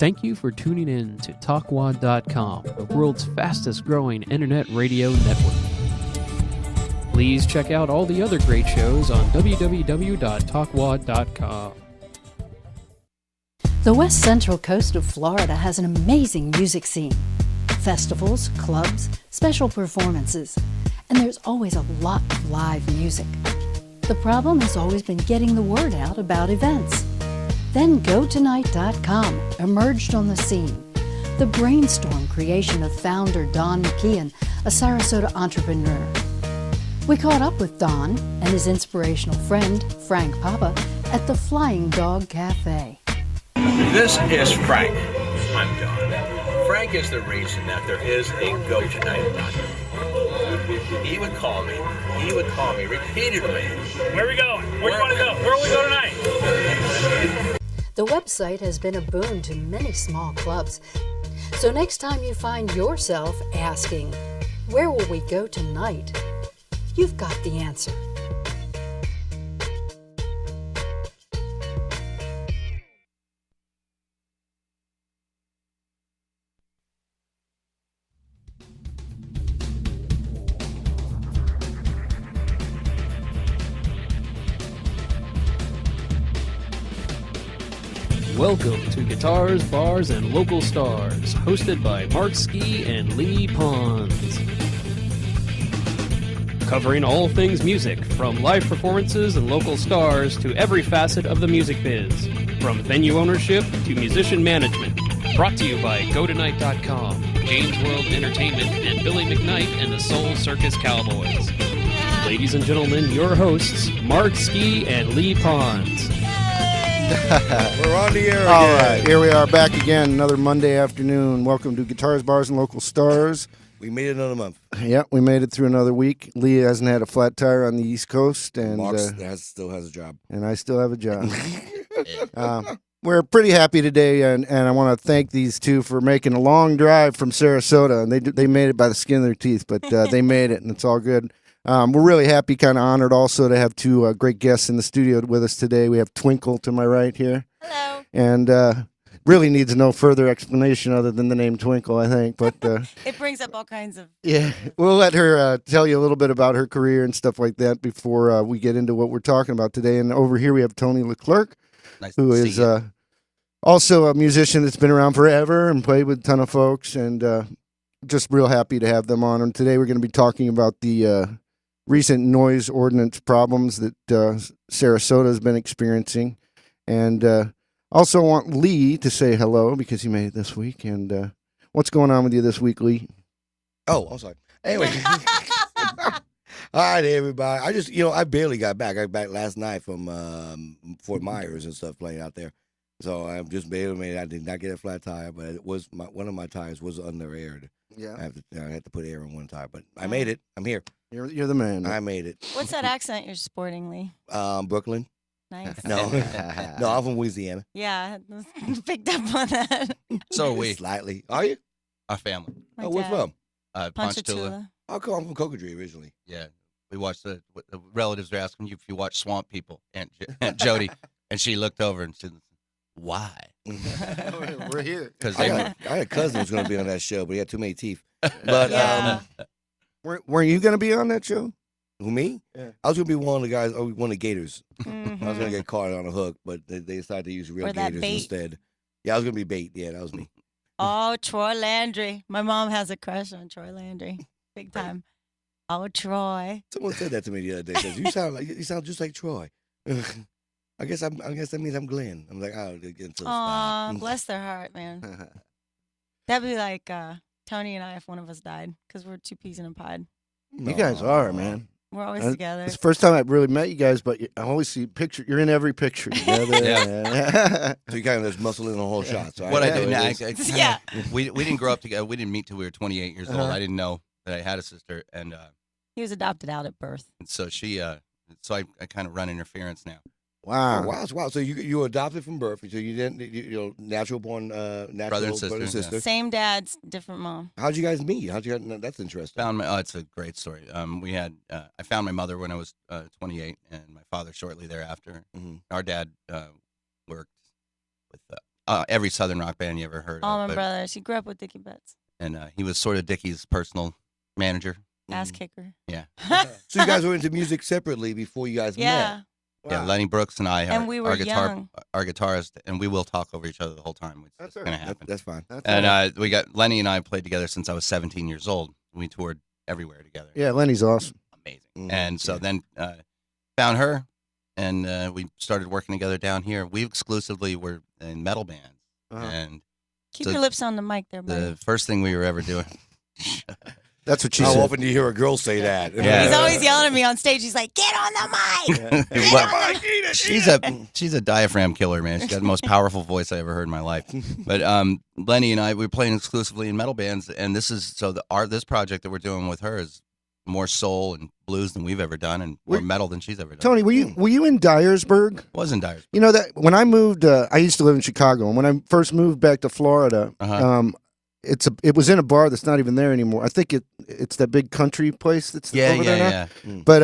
Thank you for tuning in to TalkWad.com, the world's fastest growing internet radio network. Please check out all the other great shows on www.talkwad.com. The west central coast of Florida has an amazing music scene. Festivals, clubs, special performances, and there's always a lot of live music. The problem has always been getting the word out about events. Then GoTonight.com emerged on the scene. The brainstorm creation of founder Don McKeon, a Sarasota entrepreneur. We caught up with Don and his inspirational friend, Frank Papa, at the Flying Dog Cafe. This is Frank. I'm Don. Frank is the reason that there is a GoTonight.com. He would call me repeatedly. Where are we going? Where do you want to go? Where will we go tonight? The website has been a boon to many small clubs. So next time you find yourself asking, where will we go tonight? You've got the answer. Welcome to Guitars, Bars, and Local Stars, hosted by Mark Ski and Lee Pons. Covering all things music, from live performances and local stars to every facet of the music biz, from venue ownership to musician management. Brought to you by GoTonight.com, James World Entertainment, and Billy McKnight and the Soul Circus Cowboys. Ladies and gentlemen, your hosts, Mark Ski and Lee Pons. We're on the air again. All right, here we are back again, another Monday afternoon. Welcome to Guitars, Bars, and Local Stars. We made it another month. Yeah, we made it through another week. Lee hasn't had a flat tire on the East Coast, and Mark still has a job. And I still have a job. We're pretty happy today, and I want to thank these two for making a long drive from Sarasota. And they made it by the skin of their teeth, but they made it, and it's all good. We're really happy, kind of honored also to have two great guests in the studio with us today. We have Twinkle to my right here. Hello. And really needs no further explanation other than the name Twinkle, I think. But it brings up all kinds of... Yeah, we'll let her tell you a little bit about her career and stuff like that before we get into what we're talking about today. And over here we have Tony Leclerc, who is also a musician that's been around forever and played with a ton of folks. And just real happy to have them on. And today we're going to be talking about the recent noise ordinance problems that Sarasota has been experiencing. And also want Lee to say hello because he made it this week. And what's going on with you this week, Lee? Oh, I'm sorry. Anyway. All right, everybody. I barely got back. I got back last night from Fort Myers and stuff playing out there. So I'm just barely made it. I did not get a flat tire, but it was one of my tires was under-aired. Yeah. I had to put air in one tire, but I made it. I'm here. You're the man. I made it. What's that accent you're sporting, Lee? Brooklyn. Nice. No, I'm from Louisiana. Yeah, picked up on that. So are we. Slightly. Are you? Our family. My Where dad. from? Ponchatoula. I'll come from Cocodrie originally. Yeah. We watched the relatives are asking you if you watch Swamp People, Aunt Jody, and she looked over and said, "Why?" We're here. Because I had a cousin who was going to be on that show, but he had too many teeth. But Yeah. Were you going to be on that show? who me? Yeah. I was going to be one of the guys, one of the Gators. Mhm. I was going to get caught on a hook, but they decided to use real Or that Gators bait. instead. Yeah, I was going to be bait. Yeah, that was me. Oh, Troy Landry. My mom has a crush on Troy Landry. Big time. Oh, Troy. Someone said that to me the other day. Says, you sound just like Troy. I guess that means I'm Glenn. I'm like, oh, so Aw, stop. bless their heart, man. That'd be like Tony and I if one of us died, because we're two peas in a pod. You guys are, man. We're always Uh, together. It's the first time I've really met you guys, but I always see picture. You're in every picture together. Yeah. So you kind of just muscle in the whole shot. So What I know didn't, it is. Yeah. we didn't grow up together. We didn't meet till we were 28 years old. Uh-huh. I didn't know that I had a sister, and He was adopted out at birth. so she, so I kind of run interference now. Wow. Oh, wow. So you were adopted from birth. So you didn't, natural born, Brother and sister, yeah. Same dad's, different mom. How'd you guys meet? That's interesting. It's a great story. I found my mother when I was 28, and my father shortly thereafter. Mhm. Our dad worked with every Southern rock band you ever heard of. Allman Brothers. He grew up with Dickie Betts. And he was sort of Dickie's personal manager. Ass kicker. Yeah. So you guys were into music separately before you guys met. Yeah. Yeah, Lenny Brooks and I And we were young. our guitarist, and we will talk over each other the whole time. It's going to happen. That's fine. And we got Lenny and I played together since I was 17 years old. We toured everywhere together. Yeah, Lenny's awesome. Amazing. And so then found her, and we started working together down here. We exclusively were in metal bands. And Keep your lips on the mic there, buddy. the first thing we were ever doing. That's what she How said. often do you hear a girl say that? Yeah. He's always yelling at me on stage. He's like, "Get on the mic!" Well, she's a diaphragm killer, man. She's got the most powerful voice I ever heard in my life. But Lenny and I, we were playing exclusively in metal bands, and this project that we're doing with her is more soul and blues than we've ever done, and more metal than she's ever done. Tony, were you in Dyersburg? Was in Dyersburg. You know that when I moved, I used to live in Chicago, and when I first moved back to Florida, it was in a bar that's not even there anymore. I think it's that big country place that's over there now. Yeah. But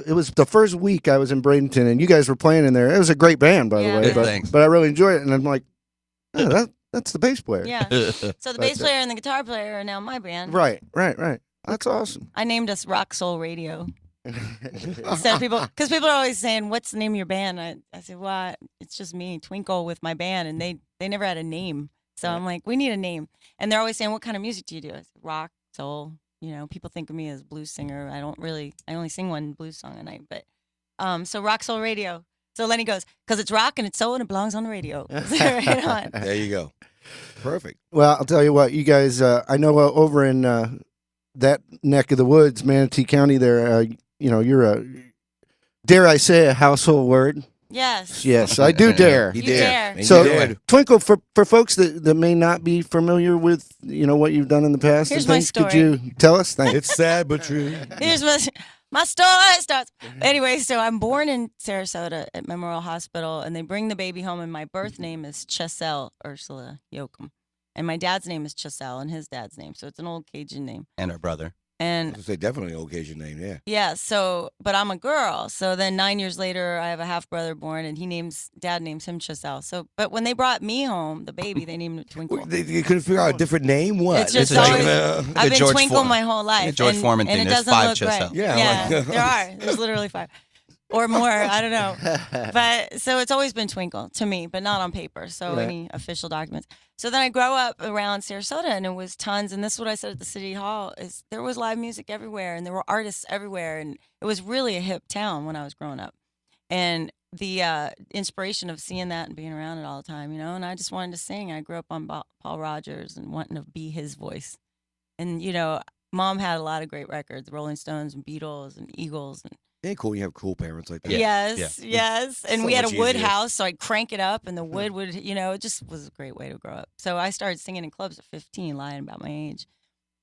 it was the first week I was in Bradenton, and you guys were playing in there. It was a great band, by the way. Thanks. But I really enjoyed it, and I'm like, oh, that's the bass player. Yeah. So the bass player and the guitar player are now my band. Right. That's awesome. I named us Rock Soul Radio. Instead of because people are always saying, "What's the name of your band?" I said, "Well, it's just me, Twinkle, with my band," and they never had a name. So I'm like, we need a name. And they're always saying, "What kind of music do you do?" I said, "Rock, soul." You know, people think of me as a blues singer. I only sing one blues song a night. But so Rock Soul Radio. So Lenny goes, "Because it's rock and it's soul and it belongs on the radio." Right on. There you go. Perfect. Well, I'll tell you what, you guys, I know over in that neck of the woods, Manatee County there, you're dare I say, a household word? Yes. Yes, I do dare. You dare. So, Twinkle, for folks that may not be familiar with, what you've done in the past, here's my story. Could you tell us? Thanks. It's sad but true. Here's my story starts. Anyway, so I'm born in Sarasota at Memorial Hospital, and they bring the baby home, and my birth name is Cheselle Ursula Yoakum. And my dad's name is Cheselle, and his dad's name. So it's an old Cajun name. And our brother. And I was gonna say definitely an occasion name, yeah. Yeah, so, but I'm a girl. So then 9 years later, I have a half brother born, and dad names him Cheselle. So, but when they brought me home, the baby, they named it Twinkle. You couldn't figure out a different name? What? It's just always, I've been Twinkle my whole life. George Foreman thing. And it There's doesn't 5 look Cheselle. right. Yeah, There's literally 5. Or more, I don't know. But so it's always been Twinkle to me, but not on paper. So any official documents. So then I grow up around Sarasota, and it was tons. And this is what I said at the city hall: is there was live music everywhere, and there were artists everywhere, and it was really a hip town when I was growing up. And the inspiration of seeing that and being around it all the time, and I just wanted to sing. I grew up on Paul Rogers and wanting to be his voice. And Mom had a lot of great records: Rolling Stones and Beatles and Eagles and. Ain't cool. You have cool parents like that. Yes. And So we had a much wood easier. house, so I'd crank it up, and the wood would, it just was a great way to grow up. So I started singing in clubs at 15, lying about my age,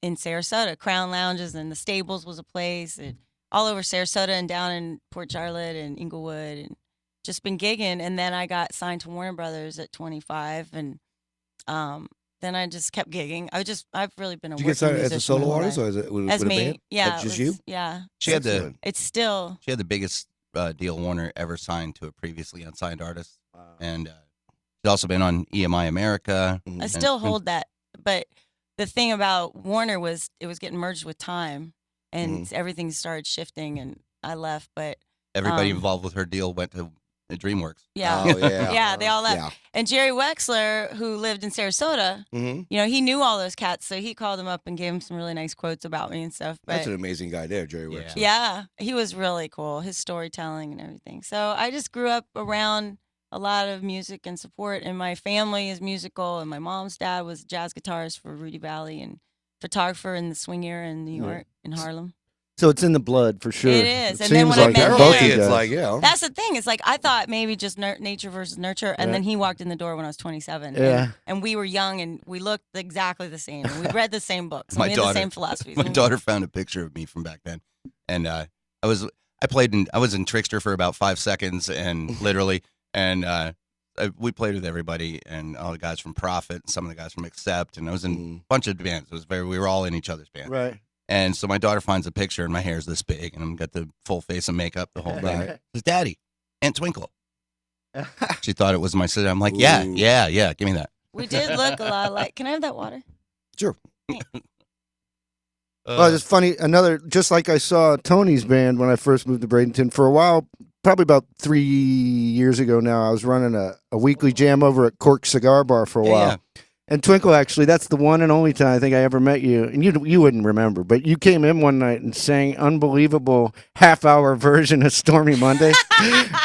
in Sarasota. Crown Lounges and the Stables was a place, and all over Sarasota and down in Port Charlotte and Inglewood, and just been gigging. And then I got signed to Warner Brothers at 25, and then I just kept gigging. I've really been a Did you get working started as a musician my solo whole artist, life. or is it with As a me, band? yeah, That's just it was- you? Yeah, She had it's still. the biggest deal Warner ever signed to a previously unsigned artist. And she's also been on EMI America. I still hold that, but the thing about Warner was it was getting merged with Time, and everything started shifting, and I left. But everybody involved with her deal went to DreamWorks. yeah, Oh, yeah. yeah, they all left. Yeah. And Jerry Wexler, who lived in Sarasota, he knew all those cats, so he called them up and gave them some really nice quotes about me and stuff. But That's an amazing guy there, Jerry Wexler. yeah, he was really cool, his storytelling and everything. So I just grew up around a lot of music and support, and my family is musical, and my mom's dad was a jazz guitarist for Rudy Valley and photographer in the swing era in New York, in Harlem. So it's in the blood for sure. It is. And It then seems when I like met both him- you It's guys. like, That's the thing. It's like I thought maybe just nature versus nurture, and then he walked in the door when I was 27. Yeah. And we were young, and we looked exactly the same. And we read the same books. And My we had daughter- the same philosophies. My daughter found a picture of me from back then, and I was in Trickster for about 5 seconds, and literally, and we played with everybody, and all the guys from Prophet, and some of the guys from Accept, and I was in a bunch of bands. We were all in each other's band. Right. And so my daughter finds a picture, and my hair's this big, and I've got the full face of makeup, the whole thing. Right. Says, "Daddy, Aunt Twinkle." She thought it was my sister. I'm like, yeah, give me that. We did look a lot alike. Can I have that water? Sure. Well, it's funny. Just like I saw Tony's band when I first moved to Bradenton for a while, probably about 3 years ago now. I was running a weekly jam over at Cork Cigar Bar for a while. Yeah. And Twinkle, actually, that's the one and only time I think I ever met you. And you wouldn't remember, but you came in one night and sang unbelievable half-hour version of Stormy Monday.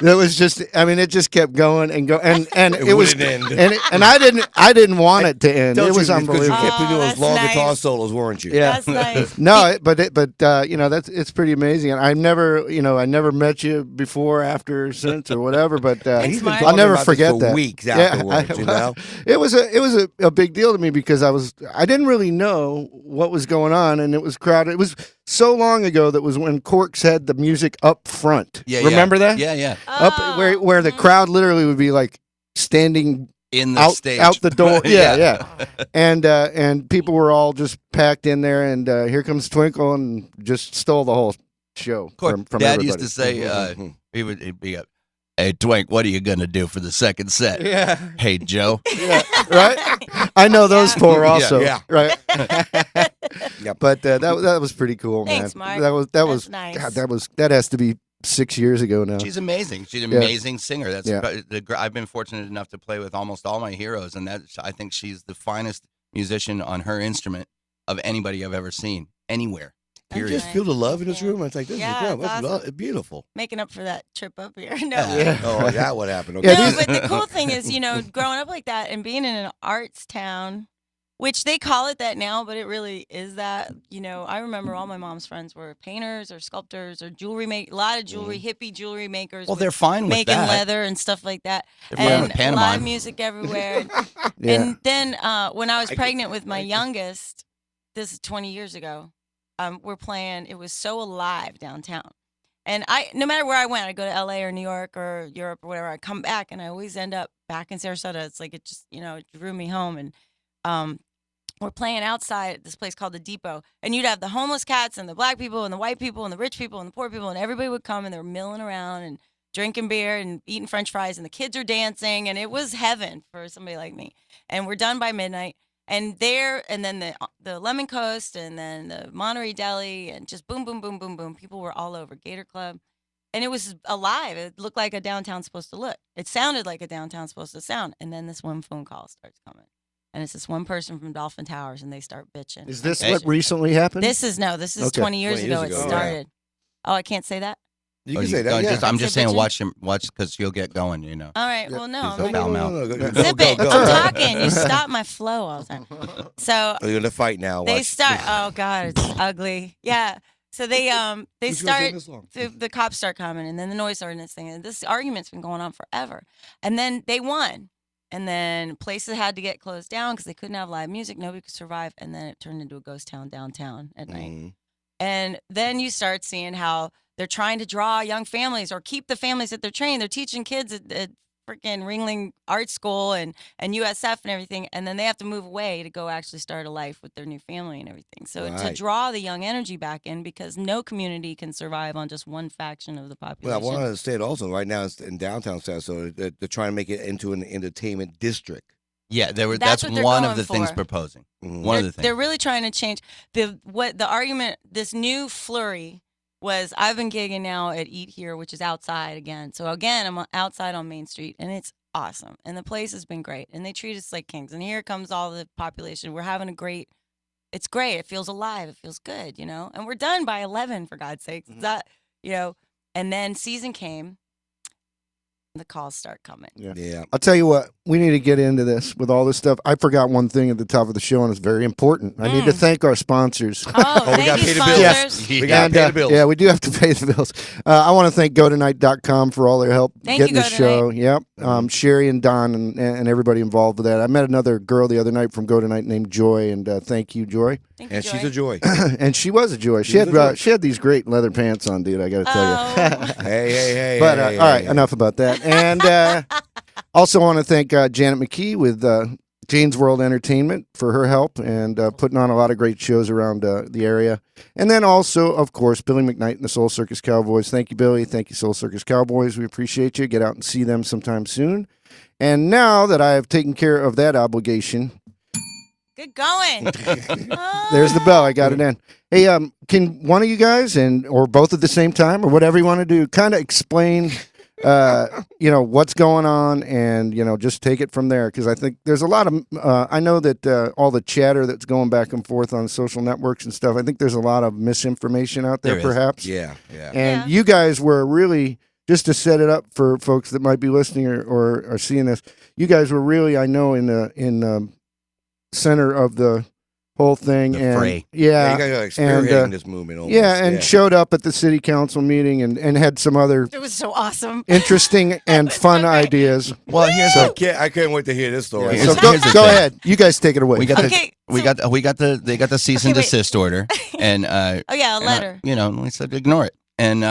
That was just, I mean, it just kept going and going, and it was, end. and I didn't want it to end. It was Because you unbelievable. kept doing those that's long nice. guitar solos, weren't you? Yeah. That's nice. No, but it's pretty amazing. And I never met you before, after, since, or whatever. But He's been Mark. talking I'll never about this forget for that. weeks afterwards, you know? It was a big deal to me because I didn't really know what was going on, and it was crowded. It was so long ago that was when Corks had the music up front. Yeah, remember that? Yeah. Up where the crowd literally would be like standing In the out stage. out the door. Yeah. And people were all just packed in there, and here comes Twinkle and just stole the whole show Of course, from Dad everybody. used to say, he'd be up, "Hey, Twink, what are you gonna do for the second set?" Yeah. "Hey, Joe." Yeah, right. I know those four also. Yeah. Right. Yep. But that was pretty cool, Thanks, man. Mark. That was nice. God, that has to be 6 years ago now. She's amazing. She's an Yeah. amazing singer. That's Yeah. I've been fortunate enough to play with almost all my heroes, and I think she's the finest musician on her instrument of anybody I've ever seen anywhere. You Period. just feel the love in this room. It's like, this Yeah, is it's incredible. awesome. It's beautiful. Making up for that trip up here. No. Yeah. Oh, is that what happened? Okay. Yeah, No, these- but the cool thing is, growing up like that and being in an arts town, which they call it that now, but it really is that. I remember all my mom's friends were painters or sculptors or a lot of jewelry, hippie jewelry makers. Well, with they're fine with making that. leather and stuff like that. They're fine And with pantomime. live music everywhere. Yeah. And then when I was pregnant with my youngest, this is 20 years ago, we're playing. It was so alive downtown. And no matter where I went, I'd go to LA or New York or Europe or whatever, I'd come back and I always end up back in Sarasota. It's like it just, it drew me home. And we're playing outside at this place called the Depot. And you'd have the homeless cats and the black people and the white people and the rich people and the poor people. And everybody would come and they're milling around and drinking beer and eating French fries. And the kids are dancing. And it was heaven for somebody like me. And we're done by midnight. And then the Lemon Coast, and then the Monterey Deli, and just boom, boom, boom, boom, boom. People were all over. Gator Club. And it was alive. It looked like a downtown's supposed to look. It sounded like a downtown's supposed to sound. And then this one phone call starts coming. And it's this one person from Dolphin Towers, and they start bitching. Is this Hey. what recently happened? This is Okay. 20 years 20 ago years it ago, started. Oh, I can't say that? You Oh, can say that. I'm Yeah. just, I'm just Say saying, bitchin'? watch, because you'll get going. All right. Well, no. He's I'm a like, foul mouth. Go, zip go, it. go. I'm talking. You stop my flow all the time. So You're gonna fight now. they Watch. start. Oh God, it's ugly. Yeah. So they Who's gonna take start. this long? The cops start coming, and then the noise ordinance thing, and this argument's been going on forever. And then they won, and then places had to get closed down because they couldn't have live music. Nobody could survive, and then it turned into a ghost town downtown at night. Mhm. And then you start seeing how they're trying to draw young families or keep the families that they're training. They're teaching kids at freaking Ringling Art School and USF and everything. And then they have to move away to go actually start a life with their new family and everything. So to Right. draw the young energy back in, because no community can survive on just one faction of the Well, I population. want to say it also. Right now, it's in downtown Sarasota. They're trying to make it into an entertainment district. Yeah, That's that's what they're one going of the things for. proposing. Mhm. One of the things. They're really trying to change the argument. This new flurry was, I've been gigging now at Eat Here, which is outside again. So again, I'm outside on Main Street, and it's awesome. And the place has been great, and they treat us like kings. And here comes all the population. We're having it's great. It feels alive. It feels good, And we're done by 11, for God's sakes. It's not, And then season came. The calls start coming. Yeah. I'll tell you what, we need to get into this with all this stuff. I forgot one thing at the top of the show, and it's very important. I need to thank our sponsors. Oh, we thank gotta you, pay the bills. sponsors. We got to And, pay the bills. Yeah, we do have to pay the bills. I want to thank GoTonight.com for all their help Thank getting you, this show. Yep. Sherry and Don and everybody involved with that. I met another girl the other night from GoTonight named Joy, and thank you, Joy. Thank you, And she's Joy. a joy. And she was a joy. She She's had a joy. she had these great leather pants on, dude. I got to tell you. Oh. Hey. But hey, all right, hey. enough about that. And also want to thank Janet McKee with Jane's World Entertainment for her help and putting on a lot of great shows around the area. And then also, of course, Billy McKnight and the Soul Circus Cowboys. Thank you, Billy. Thank you, Soul Circus Cowboys. We appreciate you. Get out and see them sometime soon. And now that I have taken care of that obligation, Good going. there's the bell. I got it in. Hey, can one of you guys or both at the same time or whatever you want to do, kind of explain, what's going on and, just take it from there. Because I think there's a lot of, I know that all the chatter that's going back and forth on social networks and stuff, I think there's a lot of misinformation out there perhaps. Yeah. And you guys were really, just to set it up for folks that might be listening or are seeing this, you guys were really, I know, in the center of the whole thing. The fray. Yeah. You guys are spearheading this movement. Almost. And showed up at the city council meeting and had some other It was so awesome. interesting and fun ideas. Well, here's I can't wait to hear this story. So go ahead. You guys take it away. We got Okay, they got the cease and desist order, and a letter. We said ignore it, and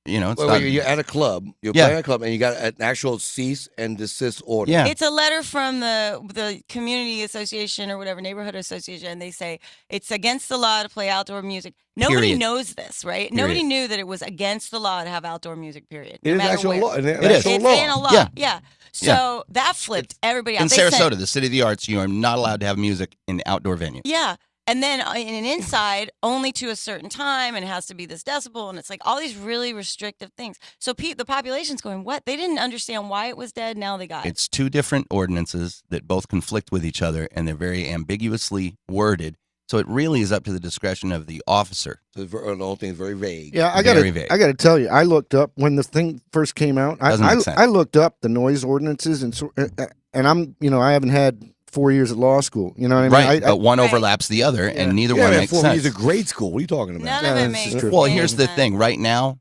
it's not, you're at a club. You're playing at a club, and you got an actual cease and desist order. Yeah. It's a letter from the community association or whatever, neighborhood association, and they say it's against the law to play outdoor music. Nobody Period. knows this, right? Nobody knew that it was against the law to have outdoor music, period. It is matter actual where. law. It is. It's in a law. Yeah. So that flipped everybody out. in They Sarasota, sent- the city of the arts, you are not allowed to have music in the outdoor venue. Yeah. And then in an inside, only to a certain time, and it has to be this decibel, and it's like all these really restrictive things. So the population's going, what? They didn't understand why it was dead. Now they got it. It's two different ordinances that both conflict with each other, and they're very ambiguously worded. So it really is up to the discretion of the officer. So the whole thing is very vague. Yeah, I Very vague. got to tell you, I looked up when the thing first came out. Doesn't make sense. I looked up the noise ordinances and I'm I haven't had 4 years at law school. You know what I mean? Right, but one Right. overlaps the other, and neither Yeah, one man, makes 4 sense. years of grade school. What are you talking about? None of it this makes is true. Well, any here's the sense. thing. Right now,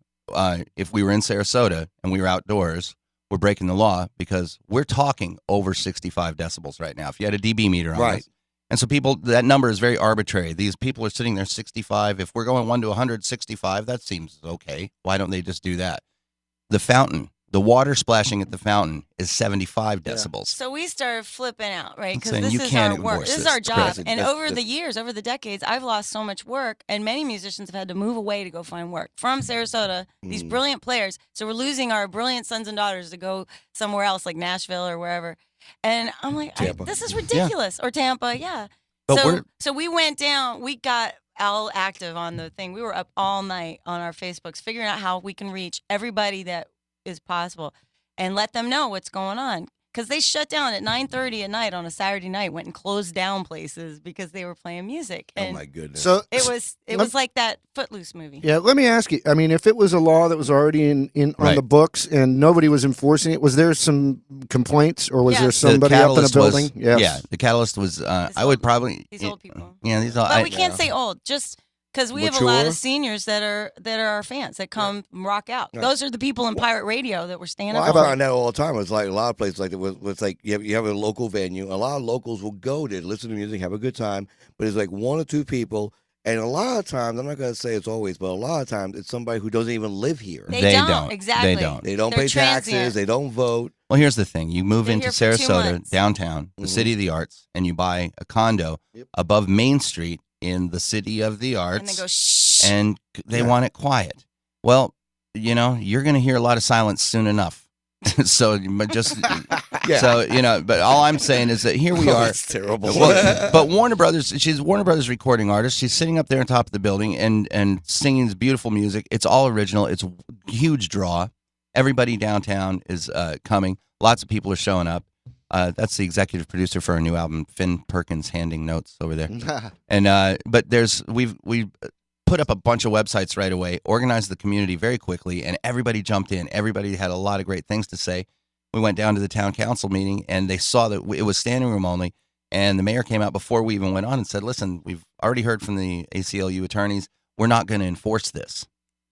if we were in Sarasota and we were outdoors, we're breaking the law because we're talking over 65 decibels right now. If you had a dB meter on Right. it. And so that number is very arbitrary. These people are sitting there 65. If we're going 1 to 165, that seems okay. Why don't they just do that? The fountain, the water splashing at the fountain is 75 decibels. So we started flipping out, right? Because saying this you is can't our work. enforce This is this. our job. That's- And that's- over the years, over the decades, I've lost so much work, and many musicians have had to move away to go find work from Sarasota. These brilliant players. So we're losing our brilliant sons and daughters to go somewhere else, like Nashville or wherever. And I'm like, Tampa. this is ridiculous. Or Tampa, yeah. But So we went down. We got all active on the thing. We were up all night on our Facebooks, figuring out how we can reach everybody that is possible and let them know what's going on. Because they shut down at 9:30 at night on a Saturday night, went and closed down places because they were playing music. Oh And my goodness. So it was like that Footloose movie. yeah, let me ask you. I mean, if it was a law that was already in on Right. the books and nobody was enforcing it, was there some complaints or was Yeah. there The somebody up in a catalyst building? Was, Yeah, the catalyst was. I would old- probably. these old people. Yeah, these all. But we can't say old, just because we have a lot Mature? of seniors that are our fans that come rock out. Those are the people in pirate radio that were standing Well, I up. find that all the time. It's like a lot of places like it's like you have a local venue. A lot of locals will go there, listen to music, have a good time. But it's like 1 or 2 people, and a lot of times I'm not gonna say it's always, but a lot of times it's somebody who doesn't even live here. They They don't, don't. exactly. They don't. They don't They're pay taxes. transient. They don't vote. Well, here's the thing: you move They're into here for 2 Sarasota months. downtown, the Mhm. city of the arts, and you buy a condo Yep. above Main Street in the city of the arts, And they go shh. and they Yeah. want it quiet. Well, you're going to hear a lot of silence soon enough. So, but just Yeah. so but all I'm saying is that here we Oh, are. it's terrible. But Warner Brothers, she's a Warner Brothers recording artist. She's sitting up there on top of the building and singing this beautiful music. It's all original. It's a huge draw. Everybody downtown is coming. Lots of people are showing up. That's the executive producer for our new album, Finn Perkins, handing notes over there. And but we've put up a bunch of websites right away, organized the community very quickly, and everybody jumped in. Everybody had a lot of great things to say. We went down to the town council meeting, and they saw that it was standing room only. And the mayor came out before we even went on and said, "Listen, we've already heard from the ACLU attorneys. We're not going to enforce this."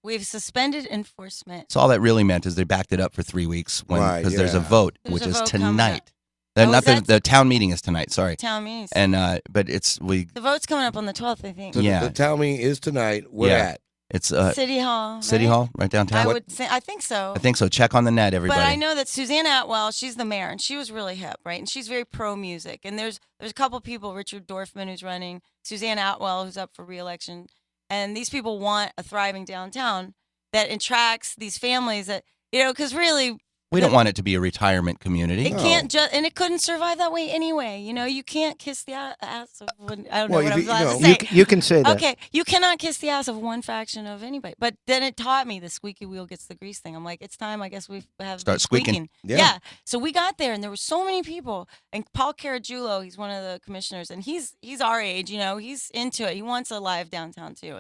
We've suspended enforcement. So all that really meant is they backed it up for 3 weeks Right, because there's a yeah. vote, There's which a is vote coming up. tonight. Oh, Not is that- the town meeting is tonight. Sorry. Town meetings. And but the vote's coming up on the 12th, I think. So Yeah. the town meeting is tonight. We're Yeah. at. It's City Hall. City right? Hall, right downtown. I think so. I think so. Check on the net, everybody. But I know that Suzanne Atwell, she's the mayor, and she was really hip, right? And she's very pro music. And there's a couple people, Richard Dorfman, who's running, Suzanne Atwell, who's up for re-election, and these people want a thriving downtown that attracts these families that because really. We don't want it to be a retirement community. It can't just, and it couldn't survive that way anyway. You can't kiss the ass of one. I don't know what I'm allowed to say. You can say that. Okay, you cannot kiss the ass of one faction of anybody. But then it taught me the squeaky wheel gets the grease thing. I'm like, it's time. I guess we have Start squeaking. Yeah. So we got there, and there were so many people. And Paul Caragiulo, he's one of the commissioners, and he's our age. He's into it. He wants a live downtown too,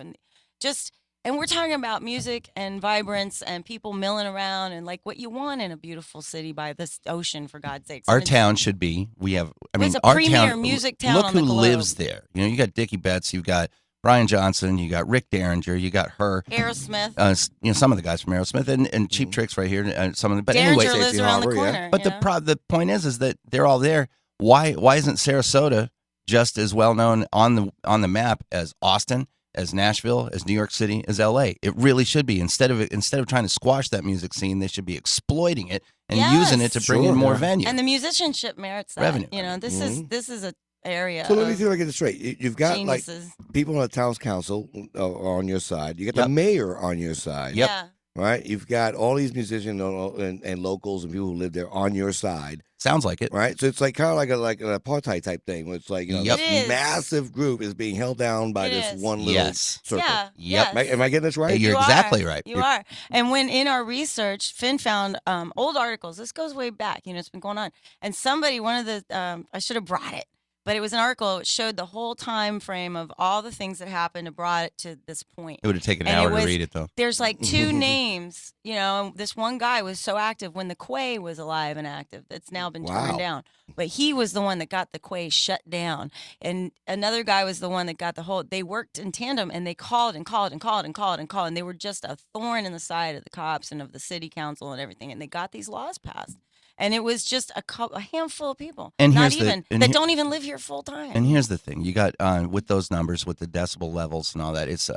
and we're talking about music and vibrance and people milling around and like what you want in a beautiful city by this ocean, for God's sakes. Our town should be. It's a our premier town, music town Look on the who globe. lives there. You got Dickie Betts. You got Brian Johnson. You got Rick Derringer. You got her. Aerosmith. Some of the guys from Aerosmith and Cheap Tricks right here. Some of them. But Derringer anyway, lives around the corner. But the point is that they're all there. Why isn't Sarasota just as well known on the map as Austin, as Nashville, as New York City, as LA? It really should be. Instead of trying to squash that music scene, they should be exploiting it and using it to bring in more venues. And the musicianship merits that. Revenue. This is a area. So let me see if I get this straight. You've got geniuses. like people on the town's council are on your side. You got the mayor on your side. Yep. Yeah. Right? You've got all these musicians and locals and people who live there on your side. Sounds like it. Right? So it's like kind of like an apartheid type thing where it's like, this massive group is being held down by this one little circle. Yeah. Yep. Yes. Am I getting this right? You're exactly right. You are. And when in our research, Finn found old articles. This goes way back. It's been going on. And somebody, one of the, I should have brought it. But it was an article. It showed the whole time frame of all the things that happened and brought it to this point. It would have taken an hour to read it, though. There's like two names, and this one guy was so active when the Quay was alive and active. It's now been torn down. But he was the one that got the Quay shut down. And another guy was the one that got they worked in tandem, and they called and called and called and called and called. And they were just a thorn in the side of the cops and of the city council and everything. And they got these laws passed. And it was just a handful of people, and that don't even live here full time. And here's the thing: you got with those numbers, with the decibel levels and all that, it's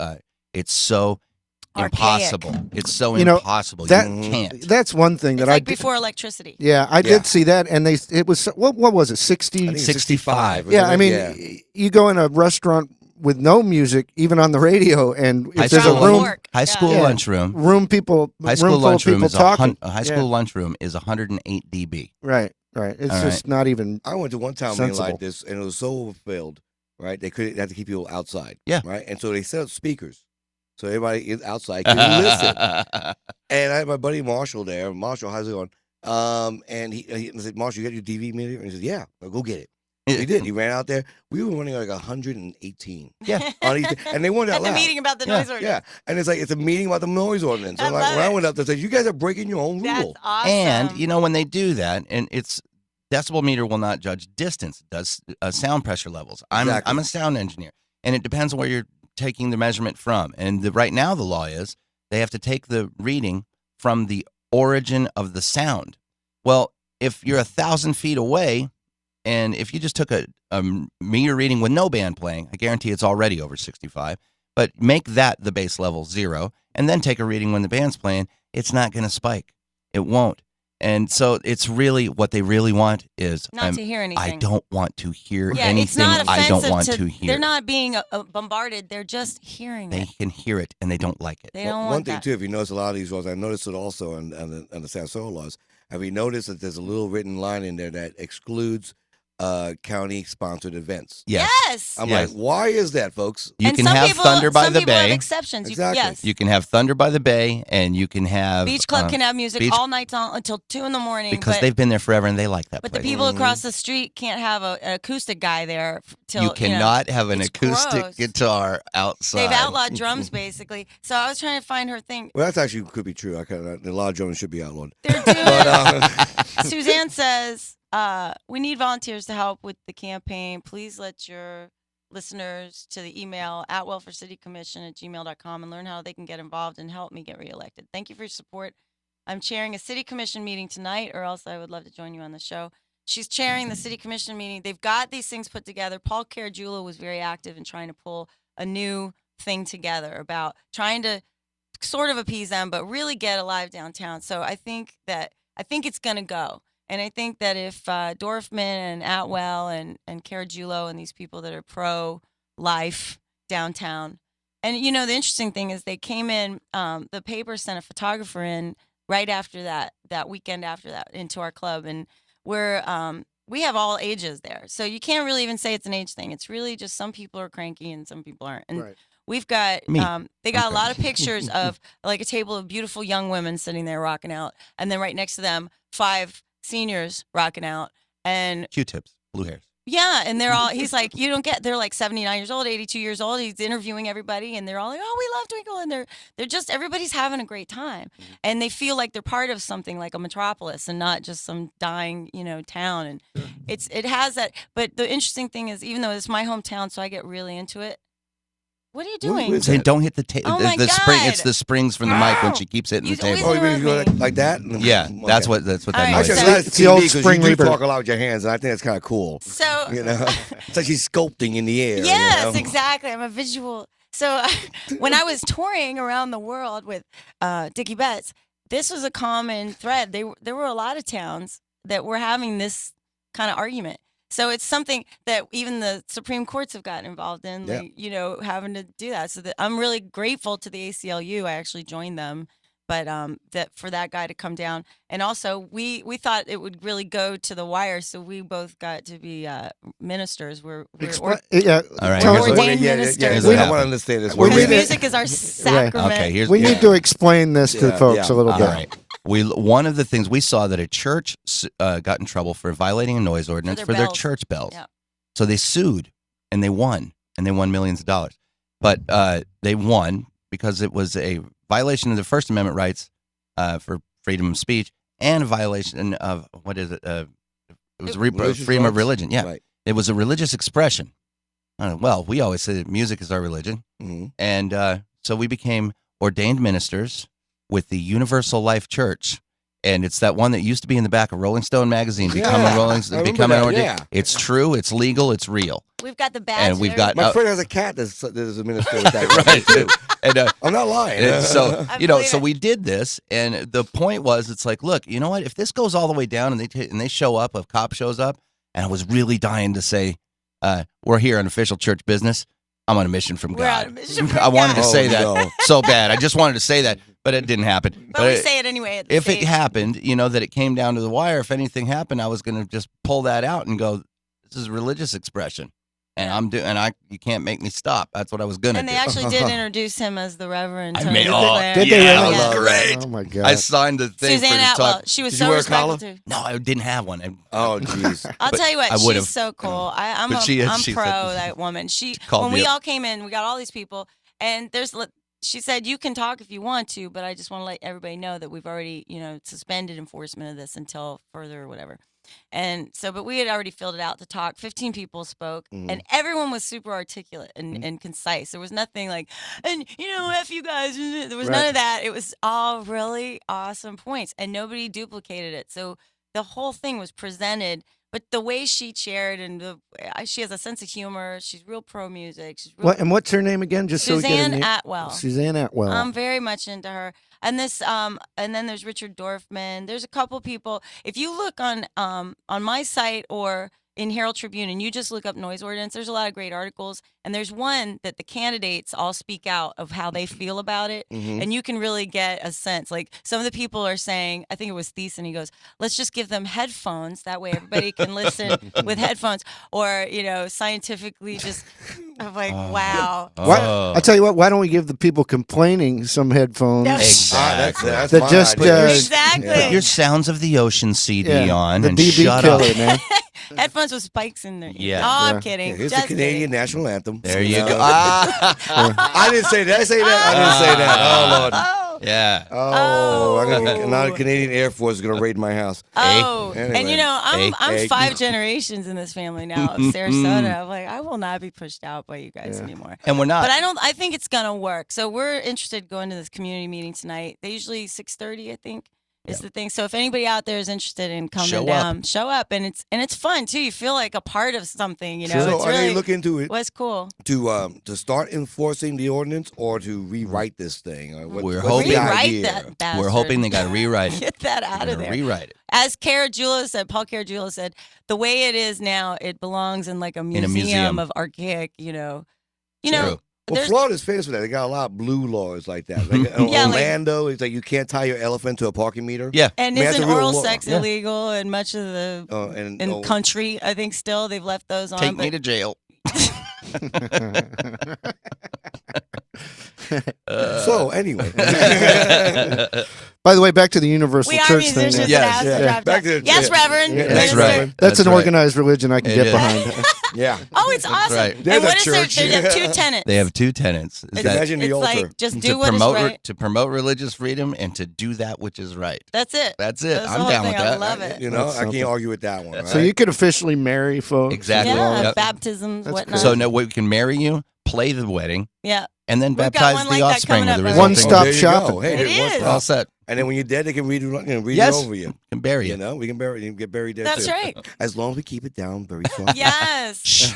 so impossible. It's so impossible. You can't. That's one thing it's that like before electricity. Yeah, I did see that, and it was what was it? 65. Yeah, I mean, you go in a restaurant with no music, even on the radio, and if there's a room, high school lunchroom, high school lunchroom is talking. High school lunchroom is 108 dB. Right. It's just not even. I went to one town meeting like this, and it was so overfilled. Right, they had to keep people outside. Yeah. Right, and so they set up speakers, so everybody outside can listen. And I had my buddy Marshall there. Marshall, how's it going? And he said, Marshall, you got your DV meter? And he said, yeah, I'll go get it. He did. He ran out there. We were running like 118. Yeah. And they weren't that loud. The meeting about the noise ordinance. Yeah. And it's like, it's a meeting about the noise ordinance. And like, when I went up there, I said, you guys are breaking your own rule. That's awesome. And, when they do that, and it's decibel meter will not judge distance. It does sound pressure levels. I'm a sound engineer. And it depends on where you're taking the measurement from. And right now the law is they have to take the reading from the origin of the sound. Well, if you're 1,000 feet away, and if you just took a meter reading with no band playing, I guarantee it's already over 65. But make that the base level 0, and then take a reading when the band's playing. It's not going to spike. It won't. And so it's really what they really want is not to hear anything. I don't want to hear anything. It's not I don't want to hear. They're not being bombarded. They're just hearing it. They can hear it, and they don't like it. They don't want one thing too, if you notice a lot of these laws, I noticed it also on the Sarasota laws. Have you noticed that there's a little written line in there that excludes county-sponsored events? Yes. I'm like, why is that, folks? You can have Thunder by the Bay. Have exceptions. Exactly. Yes. You can have Thunder by the Bay, and you can have Beach Club can have music all night until 2 a.m. because they've been there forever and they like that. But place. the people across the street can't have an acoustic guy there. You cannot have an acoustic guitar outside. They've outlawed drums basically. So I was trying to find her thing. Well, that's actually could be true. A lot of drums should be outlawed. They're doing Suzanne says. We need volunteers to help with the campaign. Please let your listeners to the email atwellforcitycommission@gmail.com and learn how they can get involved and help me get reelected. Thank you for your support. I'm chairing a city commission meeting tonight, or else I would love to join you on the show. She's chairing the city commission meeting. They've got these things put together. Paul Caragiulo was very active in trying to pull a new thing together about trying to sort of appease them, but really get alive downtown. So I think it's going to go. And I think that if Dorfman and Atwell and Caragiulo and these people that are pro-life downtown, and, you know, the interesting thing is they came in, the paper sent a photographer in right after that weekend after that into our club. And we have all ages there. So you can't really even say it's an age thing. It's really just some people are cranky and some people aren't. And we've got, they got a lot of pictures of like a table of beautiful young women sitting there rocking out. And then right next to them, 5 seniors rocking out. And Q-tips, blue hairs. Yeah, and they're all, he's like, they're like 79 years old, 82 years old. He's interviewing everybody, and they're all like, oh, we love Twinkle. And they're just, everybody's having a great time. And they feel like they're part of something like a metropolis and not just some dying, town. And it has that. But the interesting thing is, even though it's my hometown, so I get really into it. What are you doing? Don't hit the table. Oh my God. Spring. It's the springs from the mic when she keeps hitting the table. Oh, you mean you go like that? Yeah, Okay. that's what that right, noise is. It's the old spring you reaper. talk a lot with your hands, and I think that's kind of cool. So It's like she's sculpting in the air. Yes, exactly. I'm a visual. So when I was touring around the world with Dickie Betts, this was a common thread. There were a lot of towns that were having this kind of argument. So it's something that even the Supreme Courts have gotten involved in, having to do that. So I'm really grateful to the ACLU. I actually joined them, but that for that guy to come down. And also, we thought it would really go to the wire, so we both got to be ministers. We're All right. ordained ministers. I want to understand this. Because music is our sacrament. Okay, we need to explain this to the folks a little bit. All right. One of the things we saw that a church got in trouble for violating a noise ordinance for their church bells. Yeah. So they sued and they won millions of dollars. But they won because it was a violation of the First Amendment rights for freedom of speech and a violation of it was freedom of religion. Yeah, right. It was a religious expression. Well, we always say that music is our religion, and so we became ordained ministers with the Universal Life Church, and it's that one that used to be in the back of Rolling Stone magazine. It's true, it's legal, it's real. We've got the badge, and we've got my friend has a cat that's a minister with that. Right too. And I'm not lying. And so so we did this, and the point was, it's like, look, you know what? If this goes all the way down, and they show up, a cop shows up, and I was really dying to say, we're here on official church business. I'm on a mission from God. I wanted to say that so bad. I just wanted to say that, but it didn't happen. But we say it anyway. If it happened, that it came down to the wire, if anything happened, I was going to just pull that out and go, this is religious expression. And you can't make me stop. That's what I was going to do. And they actually did introduce him as the Reverend Tony Did Leclerc. they? That was great. Oh my God. I signed the thing Suzanne for his Atwell. talk. She was Did so you wear a respectful collar? too. No, I didn't have one. Oh, jeez. I'll tell you what, I would've. she's so cool. I'm She pro said- that woman. called When me we up. all came in, we got all these people, and she said, you can talk if you want to, but I just want to let everybody know that we've already, suspended enforcement of this until further or whatever. And so, but we had already filled it out to talk. 15 people spoke, and everyone was super articulate and concise. There was nothing like, and F you guys. There was none of that. It was all really awesome points, and nobody duplicated it. So the whole thing was presented. But the way she chaired and she has a sense of humor. She's real pro music. She's real And what's her name again? Just so we get a Suzanne name. Atwell. Suzanne Atwell. I'm very much into her. And this, and then there's Richard Dorfman. There's a couple people. If you look on my site or in Herald Tribune and you just look up noise ordinance, there's a lot of great articles. And there's one that the candidates all speak out of how they feel about it. And you can really get a sense. Like some of the people are saying, I think it was Thiessen, he goes, let's just give them headphones. That way everybody can listen with headphones. Or, scientifically just, I'm like, wow. I'll tell you what, why don't we give the people complaining some headphones? Exactly. That's That my just, idea. Exactly. Put your Sounds of the Ocean CD on the and BB shut killer, up. man. Headphones with spikes in there. Yeah. Oh, I'm Yeah. kidding. Here's Just the Canadian kidding. national anthem. There you go. I didn't say that. I say that. I didn't say that. Oh Lord. Oh. Yeah. Oh, now the Canadian Air Force is gonna raid my house. Oh, Anyway. and I'm Hey. 5 generations in this family now of Sarasota. I'm like, I will not be pushed out by you guys anymore. And we're not. But I think it's gonna work. So we're interested in going to this community meeting tonight. They usually 6:30, I think. is the thing. So if anybody out there is interested in coming Show down, show up, and it's fun too. You feel like a part of something, you know. So It's are really they looking to it was cool. to start enforcing the ordinance or to rewrite this thing? Or We're what's hoping- the Rewrite idea? that bastard. We're hoping they got to rewrite it. Get that out They're of gonna there. Rewrite it. As Caragiula said, Paul Caragiula said, the way it is now, it belongs in like a a museum, museum. of archaic, you know. You True. know, Well, there's Florida's famous for that. They got a lot of blue laws like that. Like, Yeah, like- Orlando, it's like you can't tie your elephant to a parking meter. Yeah. and I mean, that's isn't a real oral law. sex Yeah. illegal in much of the in country? I think still they've left those on. Take but me to jail. So anyway, By the way, back to the universal we are church thing. musicians. Yes, that has to yeah. drop Back down. to the Yes, church. Reverend. Yeah, That's Minister. right. That's an right. organized religion I can It get is. behind. yeah. Oh, it's awesome. right. They're And the what is church. there? They have two tenets. They have two tenets. Is It's, that Imagine the it's altar. like just to do what is promote right. to promote religious freedom and to do that which is right. That's it. That's it. That's the I'm whole down thing. with I that. love it. You know, That's I can't something. argue with that one. So right? you could officially marry folks. Exactly. Yeah, Yep. baptisms, That's whatnot. So no, we can marry you, play the wedding, yeah, and then We've got baptize one the like that offspring coming with the up, resulting. One stop there you shopping. go. Hey, It there's one is. stop. All set. And then when you're dead, they can read Yes. it over you. Can bury You it. know, we can bury you can get buried there that's too. right. As long as we keep it down very soft. Yes.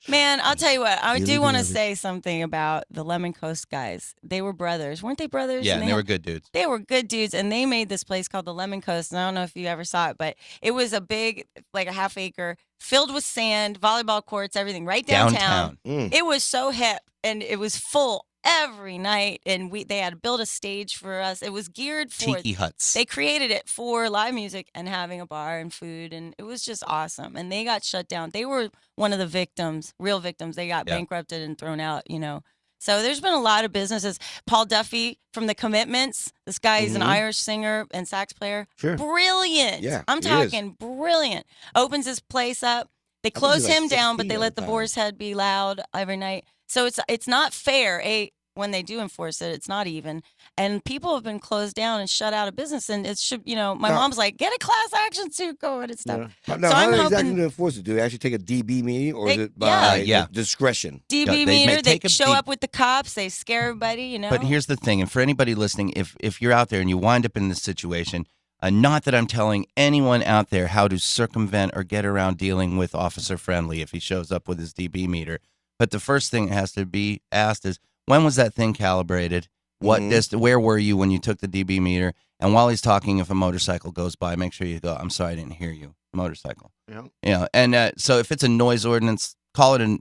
Man, I'll tell you what. I You do leave want it to every- say something about the Lemon Coast guys. They were brothers, weren't they brothers? Yeah, and they were had- good dudes. They were good dudes, and they made this place called the Lemon Coast. And I don't know if you ever saw it, but it was a big, like a half acre, filled with sand, volleyball courts, everything, right downtown. Mm. It was so hip, and it was full every night. And they had to build a stage for us. It was geared for. Tiki huts. They created it for live music and having a bar and food, and it was just awesome. And they got shut down. They were one of the victims, real victims. They got Yeah. bankrupted and thrown out, you know. So there's been a lot of businesses. Paul Duffy from The Commitments. This guy is an Irish singer and sax player. Sure. Brilliant. Yeah, I'm he is. talking brilliant. Opens his place up. They I think he's close like him down, but 16 they at let the the time. Boar's Head be loud every night. So it's not fair. When they do enforce it, it's not even. And people have been closed down and shut out of business. And it should, you know, my Now- mom's like, get a class action suit going and stuff. Now, So how I'm are they exactly hoping to enforce it? Do they actually take a DB meeting or is They- it by yeah. discretion? DB Yeah, they meter, may they take a show beat. up with the cops, they scare everybody, you know. But here's the thing, and for anybody listening, if you're out there and you wind up in this situation, not that I'm telling anyone out there how to circumvent or get around dealing with Officer Friendly if he shows up with his DB meter, but the first thing that has to be asked is, when was that thing calibrated? What where were you when you took the DB meter? And while he's talking, if a motorcycle goes by, make sure you go, I'm sorry, I didn't hear you, motorcycle. Yeah. You know, and so if it's a noise ordinance, call it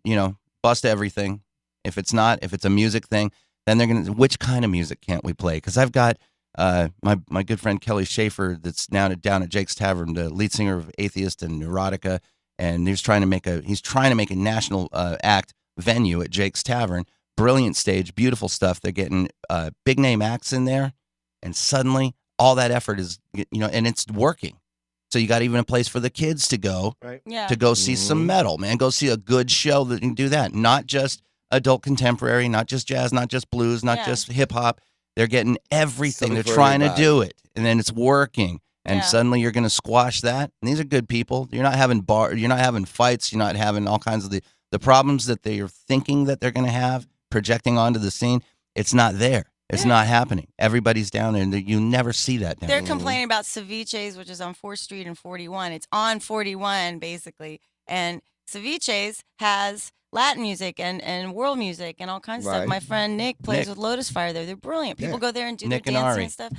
bust everything. If it's not, if it's a music thing, then they're going to, which kind of music can't we play? Because I've got my good friend Kelly Schaefer that's now down at Jake's Tavern, the lead singer of Atheist and Neurotica, and he's trying to make a national act venue at Jake's Tavern. Brilliant stage, beautiful stuff. They're getting big name acts in there, and suddenly all that effort is, and it's working. So you got even a place for the kids to go yeah. to go see some metal, man. Go see a good show that can do that. Not just adult contemporary, not just jazz, not just blues, not Yeah. just hip hop. They're getting everything. Something They're for trying everybody. to do it, and then it's working. And Yeah. suddenly you're going to squash that. And these are good people. You're not having you're not having fights. You're not having all kinds of the problems that they're thinking that they're going to have projecting onto the scene. It's not there. It's not happening. Everybody's down there, and you never see that down They're there. complaining about Ceviche's, which is on 4th Street and 41. It's on 41, basically. And Ceviche's has Latin music and world music and all kinds of Right. stuff. My friend Nick plays Nick. with Lotus Fire there. They're brilliant. People Yeah. go there and do Nick their and dancing Ari. and stuff.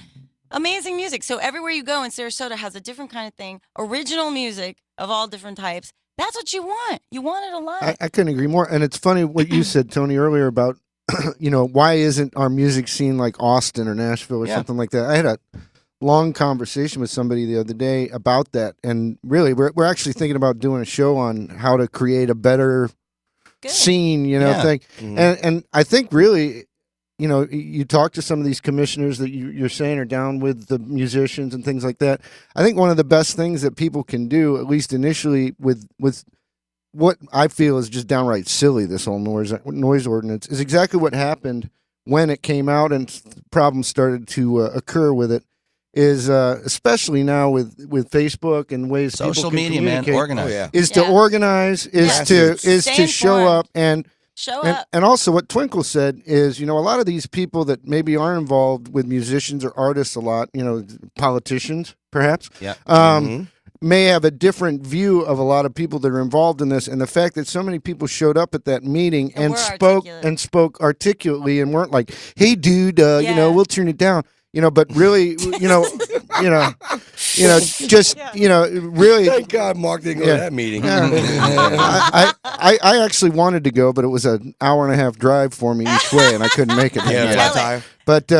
Amazing music. So everywhere you go in Sarasota has a different kind of thing. Original music of all different types. That's what you want. You want it a lot. I couldn't agree more. And it's funny what you said, Tony, earlier about, why isn't our music scene like Austin or Nashville or Yeah. something like that? I had a long conversation with somebody the other day about that. And really, we're actually thinking about doing a show on how to create a better Good. scene, Yeah. thing. Mhm. And I think really, you talk to some of these commissioners that you're saying are down with the musicians and things like that. I think one of the best things that people can do, at least initially, with what I feel is just downright silly, this whole noise ordinance, is exactly what happened when it came out and problems started to occur with it. Is especially now with Facebook and ways Social people can media, man, communicate, organize. Oh, yeah. is Yeah. to organize, is Yeah. to Stay show informed. up and Show up. And also, what Twinkle said is, a lot of these people that maybe aren't involved with musicians or artists a lot, politicians perhaps, may have a different view of a lot of people that are involved in this. And the fact that so many people showed up at that meeting and spoke articulately and weren't like, "Hey, dude, we'll turn it down." But really, just really. Thank God Mark didn't go to that meeting. I actually wanted to go, but it was an hour and a half drive for me each way, and I couldn't make it. Flat tire. But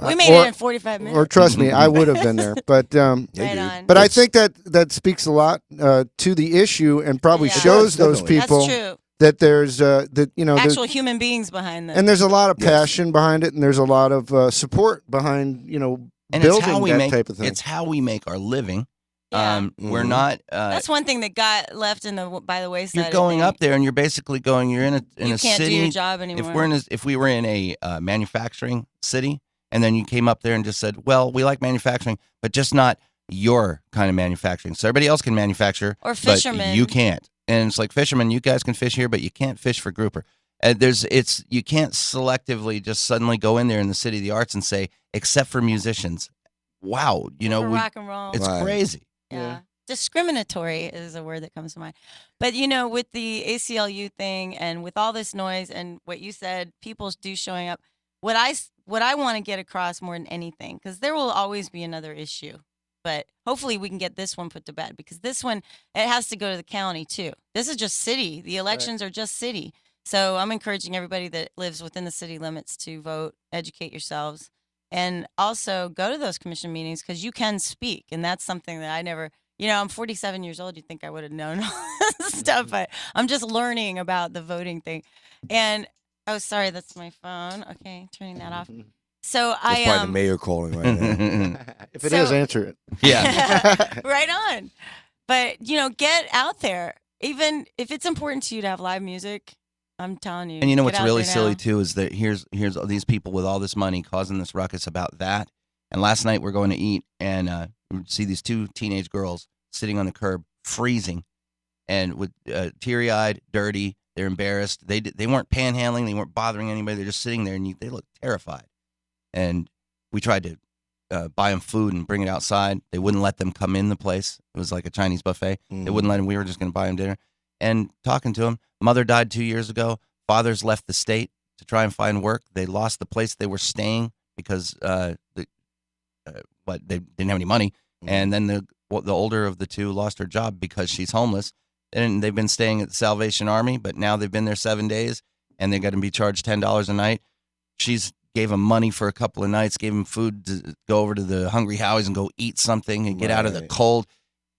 we made it in 45 minutes. Or trust me, I would have been there. But right on. But I think that speaks a lot to the issue and probably shows those people. That's true. That there's actual human beings behind this, and there's a lot of passion behind it, and there's a lot of support behind and building that type of thing. It's how we make our living. Yeah. We're not. That's one thing that got left by the wayside. You're going up there, and you're basically going. You're in a city. You can't do your job anymore. If we were in a manufacturing city, and then you came up there and just said, "Well, we like manufacturing, but just not your kind of manufacturing. So everybody else can manufacture, or fishermen. But you can't." And it's like, fishermen, you guys can fish here, but you can't fish for grouper. You can't selectively just suddenly go in there in the City of the Arts and say, except for musicians. Wow, rock and roll. It's crazy. Yeah. Discriminatory is a word that comes to mind. But with the ACLU thing and with all this noise and what you said, people do showing up. What I want to get across more than anything, because there will always be another issue. But hopefully we can get this one put to bed, because this one, it has to go to the county too. This is just city. The elections are just city. So I'm encouraging everybody that lives within the city limits to vote, educate yourselves, and also go to those commission meetings, because you can speak. And that's something that I never, I'm 47 years old. You'd think I would have known all this stuff, but I'm just learning about the voting thing. And, oh, sorry, that's my phone. Okay, turning that off. So That's probably the mayor calling right now. If it is, answer it. Yeah. Right on. But, get out there. Even if it's important to you to have live music, I'm telling you. And what's really silly, too, is that here's all these people with all this money causing this ruckus about that. And last night we're going to eat, and we see these two teenage girls sitting on the curb, freezing, and with teary-eyed, dirty. They're embarrassed. They weren't panhandling. They weren't bothering anybody. They're just sitting there, and they look terrified. And we tried to buy them food and bring it outside. They wouldn't let them come in the place. It was like a Chinese buffet. They wouldn't let them. We were just going to buy them dinner. And talking to them, mother died 2 years ago. Fathers left the state to try and find work. They lost the place they were staying because they didn't have any money. And then the older of the two lost her job because she's homeless. And they've been staying at the Salvation Army, but now they've been there 7 days, and they're going to be charged $10 a night. She's gave him money for a couple of nights, gave him food to go over to the Hungry Howie's and go eat something and get out of the cold.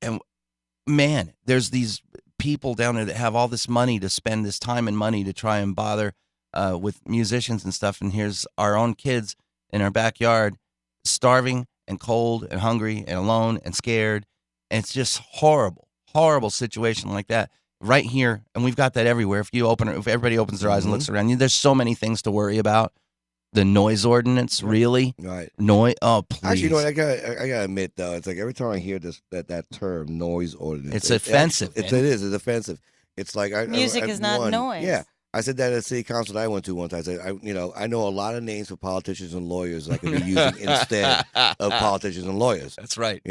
And man, there's these people down there that have all this money to spend this time and money to try and bother with musicians and stuff. And here's our own kids in our backyard starving and cold and hungry and alone and scared. And it's just horrible situation like that right here. And we've got that everywhere. If everybody opens their eyes and looks around you, there's so many things to worry about. The noise ordinance, really? Right. Noise. Oh, please. Actually, I gotta admit though, it's like every time I hear that term, noise ordinance, it's offensive. It is. It's offensive. It's like music is not noise. Yeah. I said that at a city council that I went to one time. I said, I know a lot of names for politicians and lawyers I could be using instead of politicians and lawyers. That's right.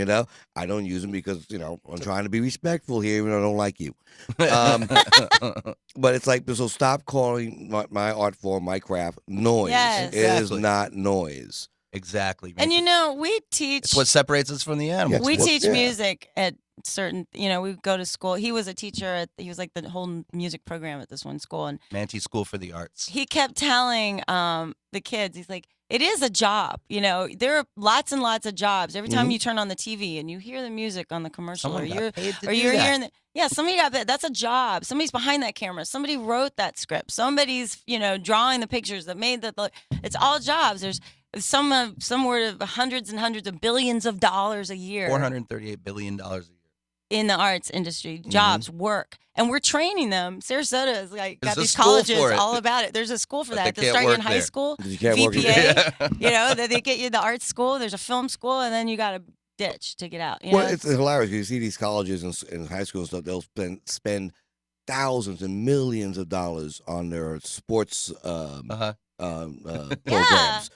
I don't use them because, I'm trying to be respectful here, even though I don't like you. But it's like, so stop calling my art form, my craft, noise. Yes. It is not noise. Exactly. And we teach. It's what separates us from the animals. We teach music at certain, we go to school. He was a teacher he was like the whole music program at this one school, and Manti School for the Arts. He kept telling the kids, he's like, it is a job. There are lots and lots of jobs. Every time you turn on the TV and you hear the music on the commercial, Someone got paid to do you're that. hearing somebody got paid. That's a job. Somebody's behind that camera. Somebody wrote that script. Somebody's drawing the pictures that made that. It's all jobs. There's somewhere of hundreds and hundreds of billions of dollars a year. $438 billion a year. In the arts industry, jobs, work, and we're training them. Sarasota has got these school colleges for it. all about it. There's a school for But that. they They can't start you work in high there. school, You can't work VPA. That they get you the art school. There's a film school, and then you got to ditch to get out. Well, it's hilarious. You see these colleges and high school and stuff. They'll spend thousands and millions of dollars on their sports programs,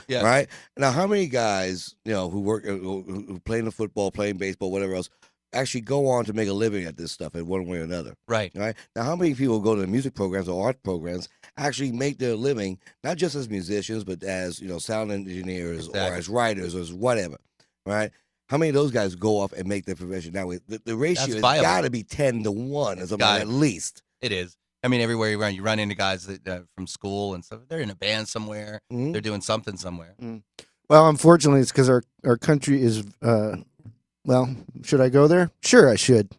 Yeah. right? Now, how many guys, who work, who play in the football, playing baseball, whatever else, actually go on to make a living at this stuff in one way or another? Right. Right. Now, how many people go to the music programs or art programs actually make their living, not just as musicians, but as, sound engineers or as writers or as whatever, right? How many of those guys go off and make their profession? Now, the ratio has got to be 10 to 1 or something at least. It is. I mean, everywhere you run into guys that from school and stuff. They're in a band somewhere. Mm-hmm. They're doing something somewhere. Well, unfortunately, it's because our country is. Well, should I go there? Sure, I should.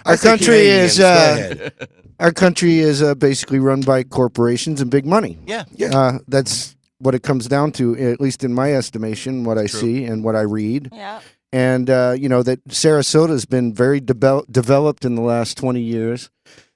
Our country is. Our country is basically run by corporations and big money. Yeah. That's what it comes down to, at least in my estimation, what I see and what I read. Yeah. And, that Sarasota has been very developed in the last 20 years.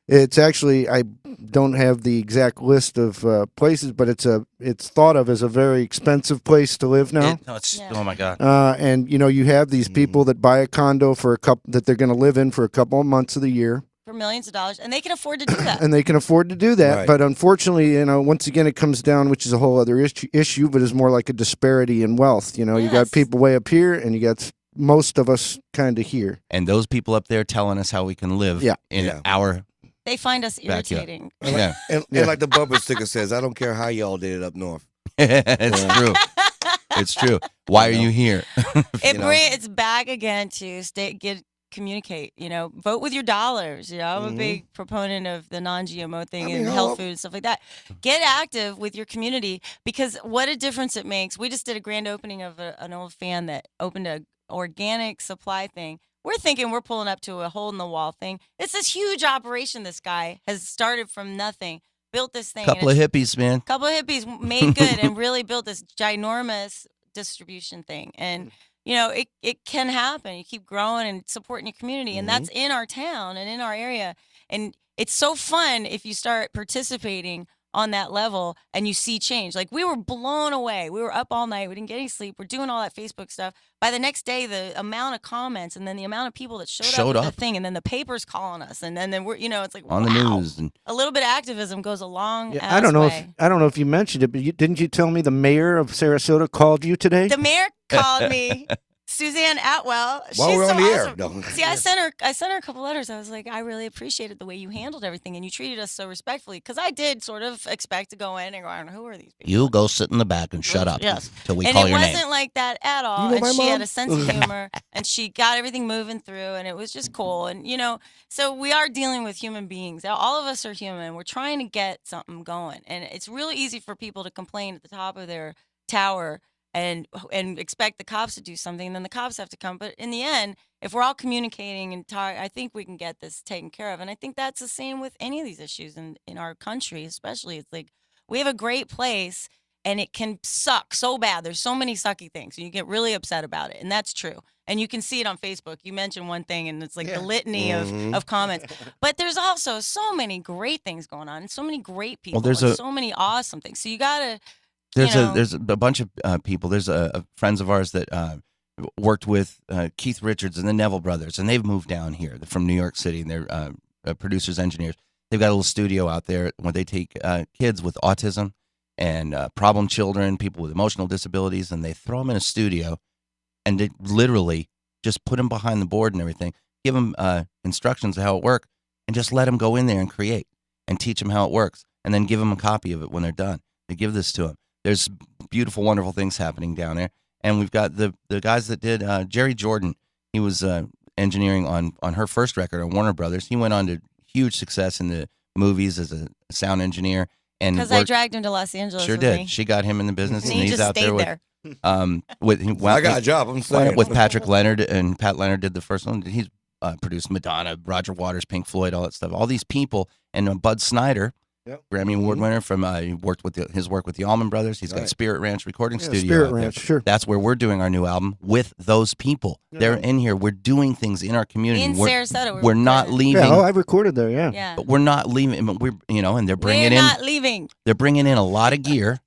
It's actually, I don't have the exact list of places, but it's thought of as a very expensive place to live now. Oh, my God. And, you have these people that buy a condo that they're going to live in for a couple of months of the year. For millions of dollars, and they can afford to do that. And they can afford to do that. Right. But unfortunately, once again, it comes down, which is a whole other issue, but is more like a disparity in wealth. You got people way up here, and you got most of us kind of here. And those people up there telling us how we can live in our. They find us irritating. Yeah. And like the bumper sticker says, I don't care how y'all did it up north. It's true. It's true. Why are you here? It's back again to communicate, vote with your dollars. I'm a big proponent of the non-GMO thing and health food and stuff like that. Get active with your community, because what a difference it makes. We just did a grand opening of an old fan that opened an organic supply thing. We're thinking we're pulling up to a hole in the wall thing. It's this huge operation this guy has started from nothing, built this thing. Couple of hippies, man. Couple of hippies made good and really built this ginormous distribution thing. And it can happen. You keep growing and supporting your community, and that's in our town and in our area. And it's so fun if you start participating on that level and you see change. Like, we were blown away. We were up all night. We didn't get any sleep. We're doing all that Facebook stuff. By the next day, the amount of comments and then the amount of people that showed up with the thing, and then the paper's calling us, and then we're it's like on the news. And a little bit of activism goes a long way. I don't know if you mentioned it, but didn't you tell me the mayor of Sarasota called you today? The mayor called me. Suzanne Atwell. While we're on the air. No. See, I sent her a couple letters. I was like, I really appreciated the way you handled everything, and you treated us so respectfully. Because I did sort of expect to go in and go, I don't know, who are these people? You go sit in the back and shut up till we and call your name. And it wasn't like that at all. And she had a sense of humor, and she got everything moving through, and it was just cool. And, so we are dealing with human beings. All of us are human. We're trying to get something going. And it's really easy for people to complain at the top of their tower and expect the cops to do something, and then the cops have to come. But in the end, if we're all communicating and talk, I think we can get this taken care of. And I think that's the same with any of these issues in our country, especially. It's like, we have a great place, and it can suck so bad. There's so many sucky things, and you get really upset about it, and that's true. And you can see it on Facebook. You mentioned one thing, and it's like the litany of comments. But there's also so many great things going on, and so many great people, and so many awesome things. So you got to... There's a bunch of people. There's friends of ours that worked with Keith Richards and the Neville Brothers, and they've moved down here. They're from New York City, and they're producers, engineers. They've got a little studio out there where they take kids with autism and problem children, people with emotional disabilities, and they throw them in a studio, and they literally just put them behind the board and everything, give them instructions of how it works, and just let them go in there and create and teach them how it works, and then give them a copy of it when they're done. They give this to them. There's beautiful, wonderful things happening down there. And we've got the guys that did Jerry Jordan. He was engineering on her first record on Warner Brothers. He went on to huge success in the movies as a sound engineer. Because I dragged him to Los Angeles. Sure did. Me. She got him in the business, and he's just out there there. I got a job. I'm saying with Patrick Leonard, and Pat Leonard did the first one. He's produced Madonna, Roger Waters, Pink Floyd, all that stuff. All these people, and Bud Snyder. Yep. Grammy Award winner from he worked with his work with the Allman Brothers. He's got Spirit Ranch recording studio. Spirit Ranch, sure. That's where we're doing our new album with those people. Yeah. They're in here. We're doing things in our community. In Sarasota, we're not leaving. Yeah, I've recorded there. Yeah, but we're not leaving. We're and they're bringing we're not leaving. They're bringing in a lot of gear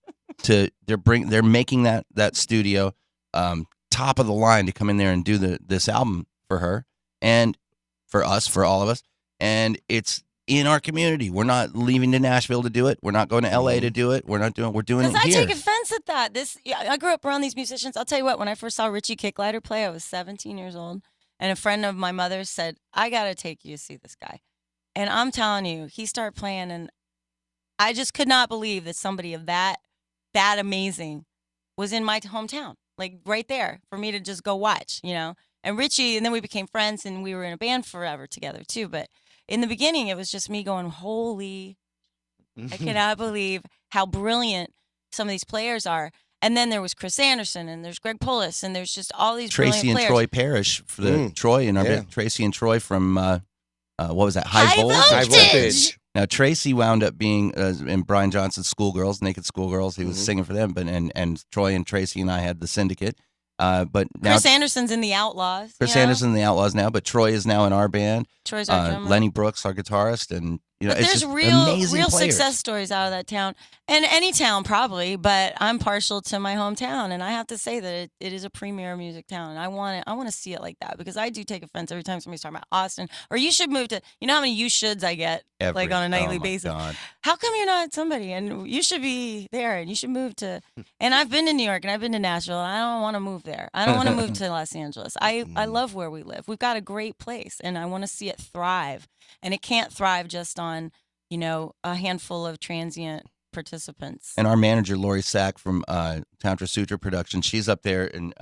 they're making that studio top of the line to come in there and do this album for her and for us, for all of us, and it's in our community. We're not leaving to Nashville to do it. We're not going to LA to do it. We're doing it Because I here. take offense at that. I grew up around these musicians. I'll tell you what, when I first saw Richie Kicklighter play, I was 17 years old. And a friend of my mother's said, I got to take you to see this guy. And I'm telling you, he started playing, and I just could not believe that somebody of that amazing was in my hometown, like right there for me to just go watch, you know. And Richie, and then we became friends, and we were in a band forever together too. But in the beginning, it was just me going, holy, I cannot believe how brilliant some of these players are. And then there was Chris Anderson, and there's Greg Pullis, and there's just all these Tracy and brilliant Troy players. Parrish for the Troy and our Yeah. Tracy and Troy from what was that? High Voltage. High voltage. Now Tracy wound up being in Brian Johnson's Schoolgirls, Naked Schoolgirls. He was singing for them, but and Troy and Tracy and I had the Syndicate. But now Chris Anderson's in the Outlaws. Chris you know? Anderson in the Outlaws now, but Troy is now in our band. Troy's our drummer. Lenny Brooks, our guitarist, and you know, But it's there's just real amazing players. success stories out of that town, and any town probably. But I'm partial to my hometown, and I have to say that it is a premier music town, and I want to see it like that, because I do take offense every time somebody's talking about Austin, or you should move to. You know how many you shoulds I get like on a nightly basis. God. How come you're not somebody? And you should be there, and you should move to. And I've been to New York, and I've been to Nashville, and I don't want to move there. I don't want to move to Los Angeles. I love where we live. We've got a great place, and I want to see it thrive. And it can't thrive just on, you know, a handful of transient participants. And our manager Lori Sack from Tantra Sutra Productions, she's up there, and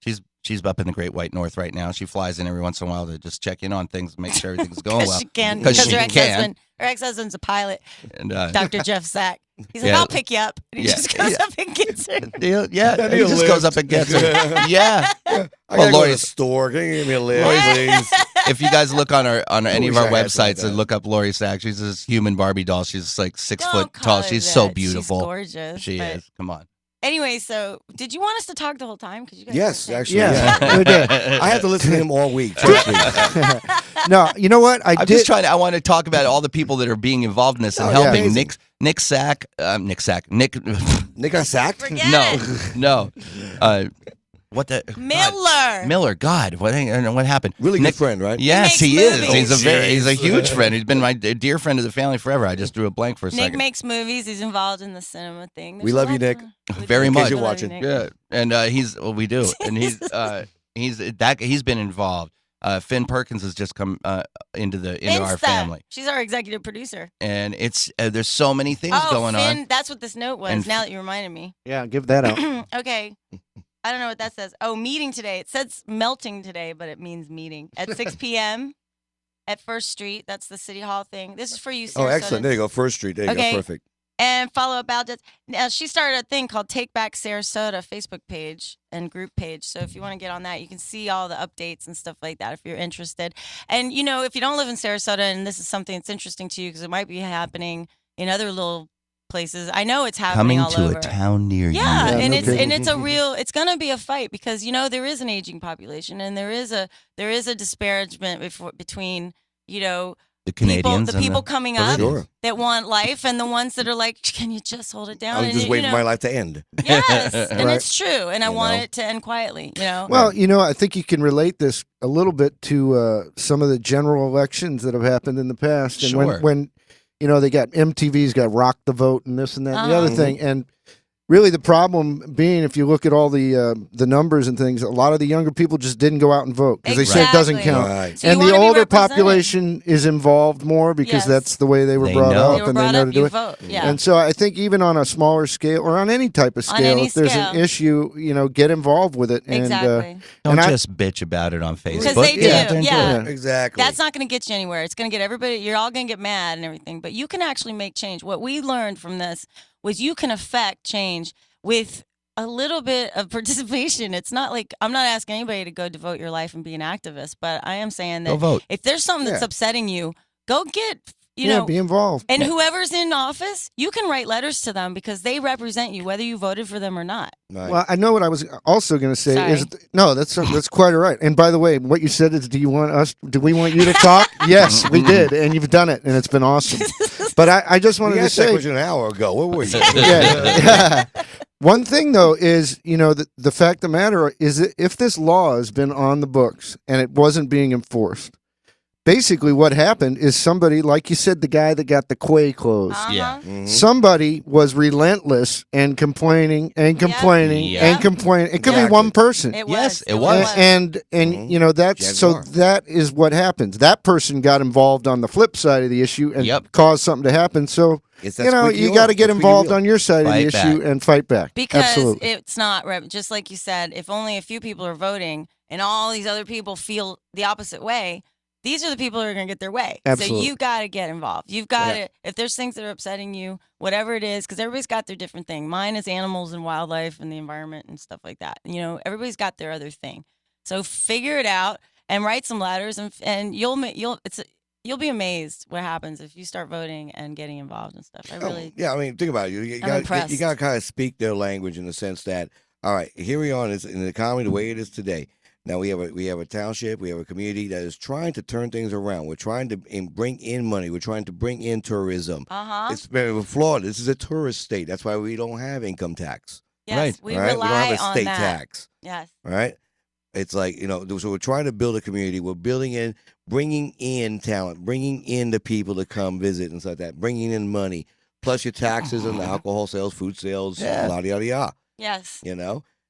she's up in the Great White North right now. She flies in every once in a while to just check in on things, make sure everything's going well. She can, Because because she her ex-husband's a pilot, And Dr. Jeff Sack. He's like, Yeah. I'll pick you up. And he just goes up and gets her. Yeah, he just goes up and gets her. Yeah. I Well, gotta go to Lori, the store. Can you give me a lift, Lori's- please? if you guys look on any of wish our I had something like websites and that. look up Lori Sack, she's this human Barbie doll. She's like 6 Don't foot call tall. her She's that. so beautiful. She's gorgeous. She but- is. Come on. Anyway, so did you want us to talk the whole time? 'Cause you guys Yes, were saying- actually. Yeah, we did. I have to listen to him all week. Trust me. No, you know what? I'm just trying to. I want to talk about all the people that are being involved in this and Oh, yeah. helping. Amazing. Nick Sack. Nick. Nick got sacked? Forget it. No. What the Miller. God, what happened? Really Nick, good friend, right? Yes, He he makes is. movies. He's a huge friend. He's been my dear friend of the family forever. I just drew a blank for a Nick second. makes movies. He's involved in the cinema thing. We love you, lots Nick. of- we Very do. much. We You're love you, watching. Nick. Yeah, and we do, and he's been involved. Finn Perkins has just come into our Finsta. family, She's our executive producer. and it's there's so many things going Finn, on. that's what this note was. And now that you reminded me. Yeah, give that out. Okay. I don't know what that says. Oh, meeting today. It says melting today, but it means meeting at 6 p.m. at First Street. That's the City Hall thing. This is for you, Oh, excellent. There you Sarasotans. go. First Street. There you Okay. go. Perfect. And follow about that. Now, she started a thing called Take Back Sarasota Facebook page and group page. So if you want to get on that, you can see all the updates and stuff like that if you're interested. And, you know, if you don't live in Sarasota and this is something that's interesting to you, because it might be happening in other little places. I know it's happening Coming all to over. a town near you. Yeah, Yeah, and no it's kidding. and it's a real. It's gonna be a fight because you know there is an aging population and there is a disparagement between you know The Canadians, the people coming For up sure. that want life and the ones that are like, can you just hold it down? I'm and just you waiting know, for my life to end. Yes, and Right. it's true, and I You want know? it to end quietly. You know. Well, you know, I think you can relate this a little bit to some of the general elections that have happened in the past. And Sure. when you know, they got MTV's got Rock the Vote and this and that and the other Uh-huh. thing. And really the problem being, if you look at all the numbers and things, a lot of the younger people just didn't go out and vote because they say it doesn't Exactly. count. Right. So you And the wanna be older represented. population is involved more because Yes. that's the way they were They brought know. up They were and brought they know up, to do you it. vote. Yeah. And so I think even on a smaller scale or on any type of On scale, any if there's scale. an issue, you know, get involved with it. Exactly. Don't And I- just bitch about it on Facebook. Because they do, Get out there and do yeah. it. Exactly. That's not going to get you anywhere. It's going to get everybody, you're all going to get mad and everything, but you can actually make change. What we learned from this was you can affect change with a little bit of participation. It's not like, I'm not asking anybody to go devote your life and be an activist, but I am saying Go that vote. if there's something that's Yeah. upsetting you, go get, you yeah, know, be involved. and whoever's in office, you can write letters to them because they represent you, whether you voted for them or not. Right. Well, I know what I was also going to say Sorry. is no, that's quite all right. And by the way, what you said is, do we want you to talk? Yes, we did, and you've done it, and it's been awesome. But I just we wanted to asked that say, question an hour ago. Where were you? yeah. One thing though is, you know, the fact of the matter is that if this law has been on the books and it wasn't being enforced, basically what happened is somebody, like you said, the guy that got the Quay closed. Yeah. Somebody was relentless and complaining and complaining Yeah. and complaining. It could be Exactly. one person. It Yes, was. it was. And you know, that's Jaguar. so that is what happens. That person got involved on the flip side of the issue and Yep. caused something to happen. So It's that you know, squeaky you wheel. got to get The squeaky involved wheel. on your side of the Fight issue back. and fight back. Because Absolutely. it's not just like you said. If only a few people are voting, and all these other people feel the opposite way, these are the people who are going to get their way. Absolutely. So you got to get involved. You've got to, if there's things that are upsetting you, whatever it is, because everybody's got their different thing. Mine is animals and wildlife and the environment and stuff like that. You know, everybody's got their other thing. So figure it out and write some letters, and you'll be amazed what happens if you start voting and getting involved and stuff. I really, Yeah, I mean, think about it. You I'm got impressed. you got to kind of speak their language in the sense that, all right, here we are in the economy the way it is today. Now we have a township, we have a community that is trying to turn things around. We're trying to bring in money. We're trying to bring in tourism. It's with Florida. This is a tourist state. That's why we don't have income tax. yes, Right. we all right? rely We don't have a on state that. tax. Yes. All right. It's like, so we're trying to build a community. We're bringing in talent, bringing in the people to come visit and stuff like that, bringing in money, plus your taxes and the alcohol sales, food sales, Yeah. yada, yada, yada. Yes.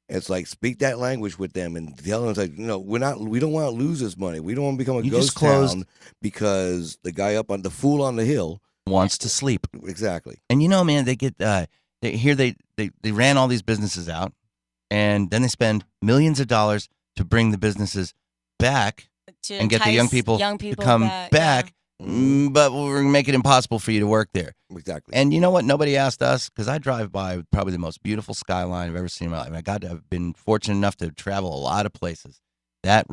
It's like speak that language with them and tell them, it's like, we don't want to lose this money. We don't want to become a You just ghost closed- town because the guy up on the fool on the hill. Wants to sleep. Exactly. And man, they get they ran all these businesses out, and then they spend millions of dollars to bring the businesses back To and get the young entice people, young to people come back. back. Mhm. But we're going to make it impossible for you to work there. Exactly. And you know what? Nobody asked us, because I drive by probably the most beautiful skyline I've ever seen in my life. I've been fortunate enough to travel a lot of places. That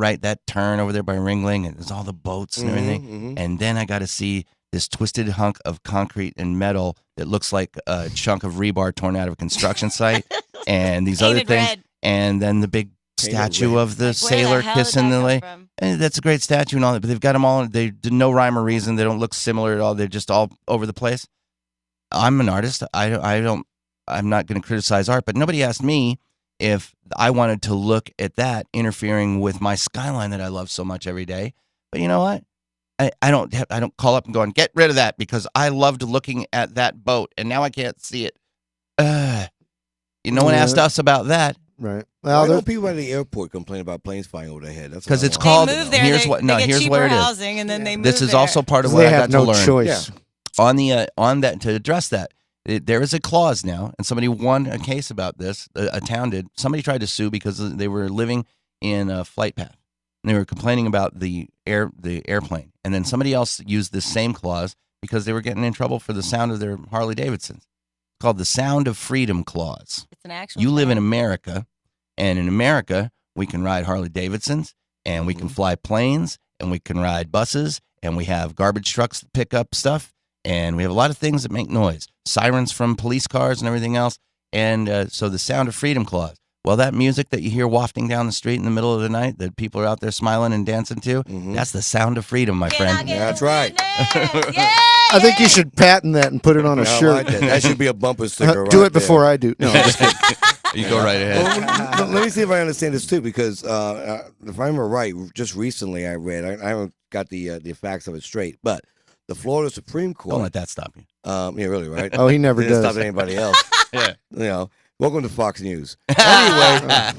turn over there by Ringling, and there's all the boats and everything. Mhm. And then I got to see this twisted hunk of concrete and metal that looks like a chunk of rebar torn out of a construction site, and these other Painted things, red. and then the big Painted statue red. of the Like, where sailor hell did kissing that the come lady. from? And that's a great statue and all that, but they've got them all. They did no rhyme or reason. They don't look similar at all. They're just all over the place. I'm an artist. I'm not going to criticize art, but nobody asked me if I wanted to look at that interfering with my skyline that I love so much every day. But you know what? I don't call up and going, get rid of that, because I loved looking at that boat and now I can't see it. No one asked us about that. Right. Why Well, don't people at the airport complain about planes flying over their head? That's 'Cause what I it's want. called- They move there. here's they, what- no, they get here's cheaper where it is. housing, and then they move This is there. also part of what they I have got no to learn. choice. On that, to address that, there is a clause now, and somebody won a case about this. A town did. Somebody tried to sue because they were living in a flight path, and they were complaining about the airplane. And then somebody else used this same clause because they were getting in trouble for the sound of their Harley Davidsons. It's called the Sound of Freedom clause. It's an actual. You live in thing. America, and in America, we can ride Harley Davidsons, and we can fly planes, and we can ride buses, and we have garbage trucks that pick up stuff, and we have a lot of things that make noise, sirens from police cars and everything else. And so the Sound of Freedom clause. Well, that music that you hear wafting down the street in the middle of the night that people are out there smiling and dancing to, that's the sound of freedom, my Can I friend. get That's a right. witness? Yeah, I think you should patent that and put it on a Yeah, I shirt. like that. That should be a bumper sticker. Do right it before I do. No, I'm just kidding. You go right ahead. Well, let me see if I understand this too, because if I remember right, just recently I read. I haven't got the facts of it straight, but the Florida Supreme Court. Don't let that stop you. Yeah, really, right? Oh, he never Didn't does. stop anybody else. Yeah. Welcome to Fox News. Anyway,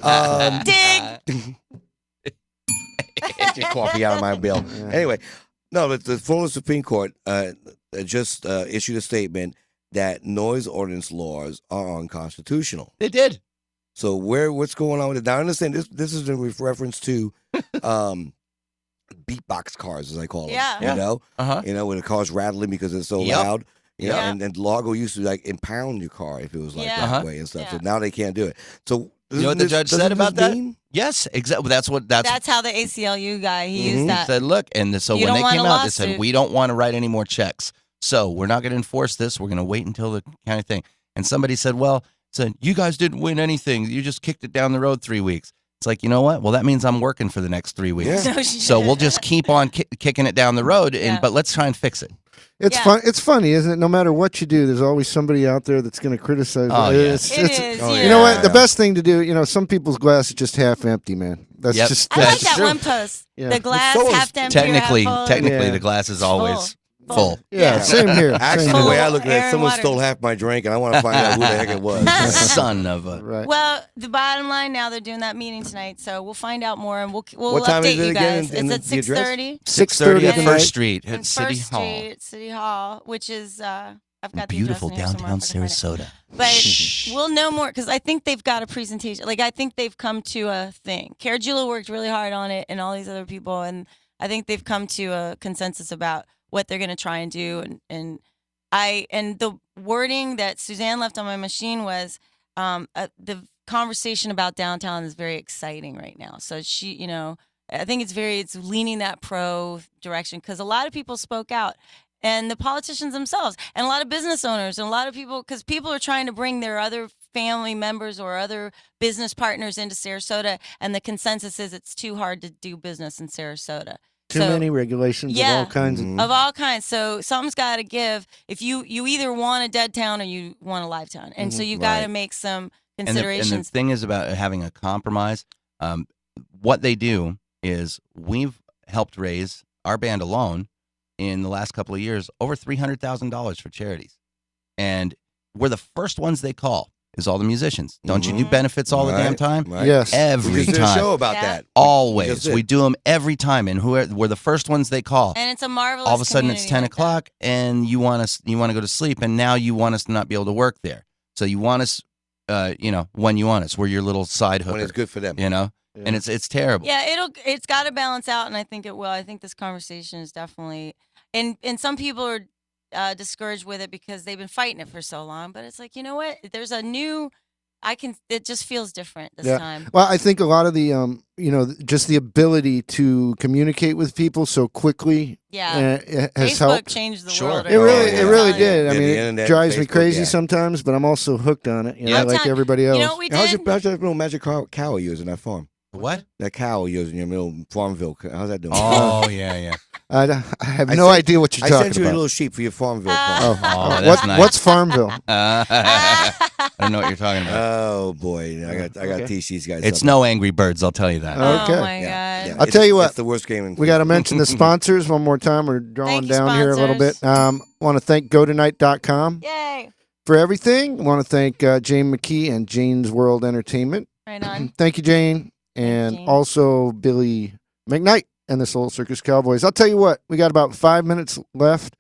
Dig. get your coffee out of my bill. Anyway, no, the Florida Supreme Court just issued a statement that noise ordinance laws are unconstitutional. They did. So what's going on with it? Now I understand this is in reference to beatbox cars, as I call them. Yeah. You know? Uh-huh. When the car's rattling because it's so Yep. loud. Yeah. And Largo used to like impound your car if it was like Yeah. that way and stuff. So Yeah. now they can't do it. So You know what the judge said about that? Yes, exactly. That's That's how the ACLU guy he Mhm. used that. said, look, and so You when don't they want came a out, they said, lawsuit. we don't want to write any more checks. So we're not going to enforce this. We're going to wait until the county thing. And somebody said, you guys didn't win anything. You just kicked it down the road 3 weeks. It's like, you know what? Well, that means I'm working for the next 3 weeks. Yeah. No, So we'll just keep on kicking it down the road, Yeah. but let's try and fix it. It's Yeah. fun. It's funny, isn't it? No matter what you do, there's always somebody out there that's going to criticize. Oh, it. yeah. It is, oh, yeah. You know what? Yeah. The best thing to do, some people's glass is just half empty, man. That's Yep. just. I like that's that true. one post. Yeah. The glass so is half empty or half full. Technically, Yeah. the glass is always Full. full. Yeah, same here. Actually, Same the here. way I look at Air it, and someone water. stole half my drink, and I want to find out who the heck it was. Son of a. Right. Well, the bottom line now, they're doing that meeting tonight, so we'll find out more and we'll What time update is it you again guys. in It's the at address? 6:30. 6:30 at tonight. First Street in at City First Hall. Street, City Hall, which is I've got the Beautiful address in here downtown somewhere if I can find it. Sarasota. But we'll know more because I think they've got a presentation. Like I think they've come to a thing. Carajula worked really hard on it, and all these other people, and I think they've come to a consensus about what they're going to try and do. And the wording that Suzanne left on my machine was the conversation about downtown is very exciting right now. So she, I think it's leaning that pro direction because a lot of people spoke out. And the politicians themselves, and a lot of business owners, and a lot of people, because people are trying to bring their other family members or other business partners into Sarasota, and the consensus is it's too hard to do business in Sarasota. Too many regulations of all kinds. Of all kinds. So something's got to give. If you either want a dead town or you want a live town, and so you got to make some considerations. And the thing is about having a compromise. What they do is we've helped raise our band alone in the last couple of years over $300,000 for charities, and we're the first ones they call. Is all the musicians? Don't you do benefits all the damn time? Right. Yes. Every We just did a time. show about Yeah. that. Always. Just did. We do them every time, and we're the first ones they call. And it's a marvelous. All of a sudden it's community 10 like that. o'clock, and you want to go to sleep, and now you want us to not be able to work there. So you want us, when you want us, we're your little side hooker. When it's good for them. And it's terrible. Yeah, it's got to balance out, and I think it will. I think this conversation is definitely, and some people are discouraged with it because they've been fighting it for so long. But it's like, you know what? There's a new. It just feels different this time. Well, I think a lot of the, just the ability to communicate with people so quickly Yeah. has Facebook helped. changed the Sure. world. It really, yeah. it really I'm telling you. did. I Yeah, mean, the it internet, drives me Facebook, crazy yeah. sometimes, but I'm also hooked on it. Yeah. like everybody else. You know what we How's did? that little magic cow you're using that farm? What? That cow you're using your little Farmville. How's that doing? Oh, yeah. I have I no sent- idea what you're I talking sent you a about. little sheep for your Farmville Oh, farm. Oh, that's nice. What's Farmville? I don't know what you're talking about. Oh boy, I got Okay. to teach these guys. It's something. no Angry Birds, I'll tell you that. Okay. Oh my Yeah, god. I'll tell you what. It's the worst game. In We got to mention the sponsors one more time. We're drawing Thank you, down here a little bit. sponsors. Want to thank GoTonight.com Yay! for everything. Want to thank Jane McKee and Jane's World Entertainment. Right on. Thank you, Jane. And Jane. also Billy McKnight and the Soul Circus Cowboys. I'll tell you what, we got about 5 minutes left.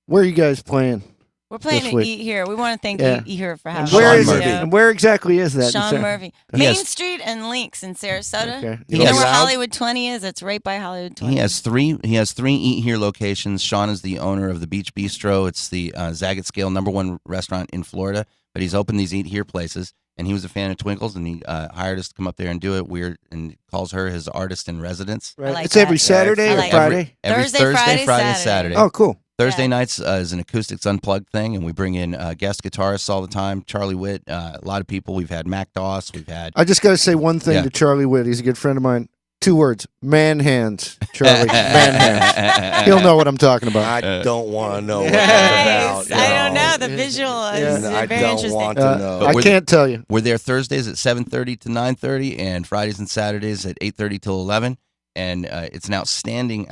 Where are you guys playing? We're playing This at week. Eat Here. We want to thank Yeah. Eat Here for And having Where us. is it? Yeah. And where exactly is that? Sean Murphy. He Main has- Street and Links in Sarasota. Okay. You He know has- where Hollywood 20 is? It's right by Hollywood 20. He has three Eat Here locations. Sean is the owner of the Beach Bistro. It's the Zagat Scale #1 restaurant in Florida. But he's opened these Eat Here places, and he was a fan of Twinkles, and he hired us to come up there and do it. And calls her his artist in residence. Right. like it's every that. Saturday I or like Friday? Every Thursday, Friday, Saturday. Oh, cool. Thursday Yeah. nights is an acoustics unplugged thing, and we bring in guest guitarists all the time. Charlie Witt, a lot of people. We've had Mac Doss. We've had I just got to say one thing Yeah. to Charlie Witt. He's a good friend of mine. 2 words. Man hands. Charlie. Man hands. He'll know what I'm talking about. I don't want to know what Nice. that's about. I don't No. know. The visual is Yeah. I very don't interesting. want to know. But I we're- can't tell you. We're there Thursdays at 7:30 to 9:30, and Fridays and Saturdays at 8:30 till 11. And it's an outstanding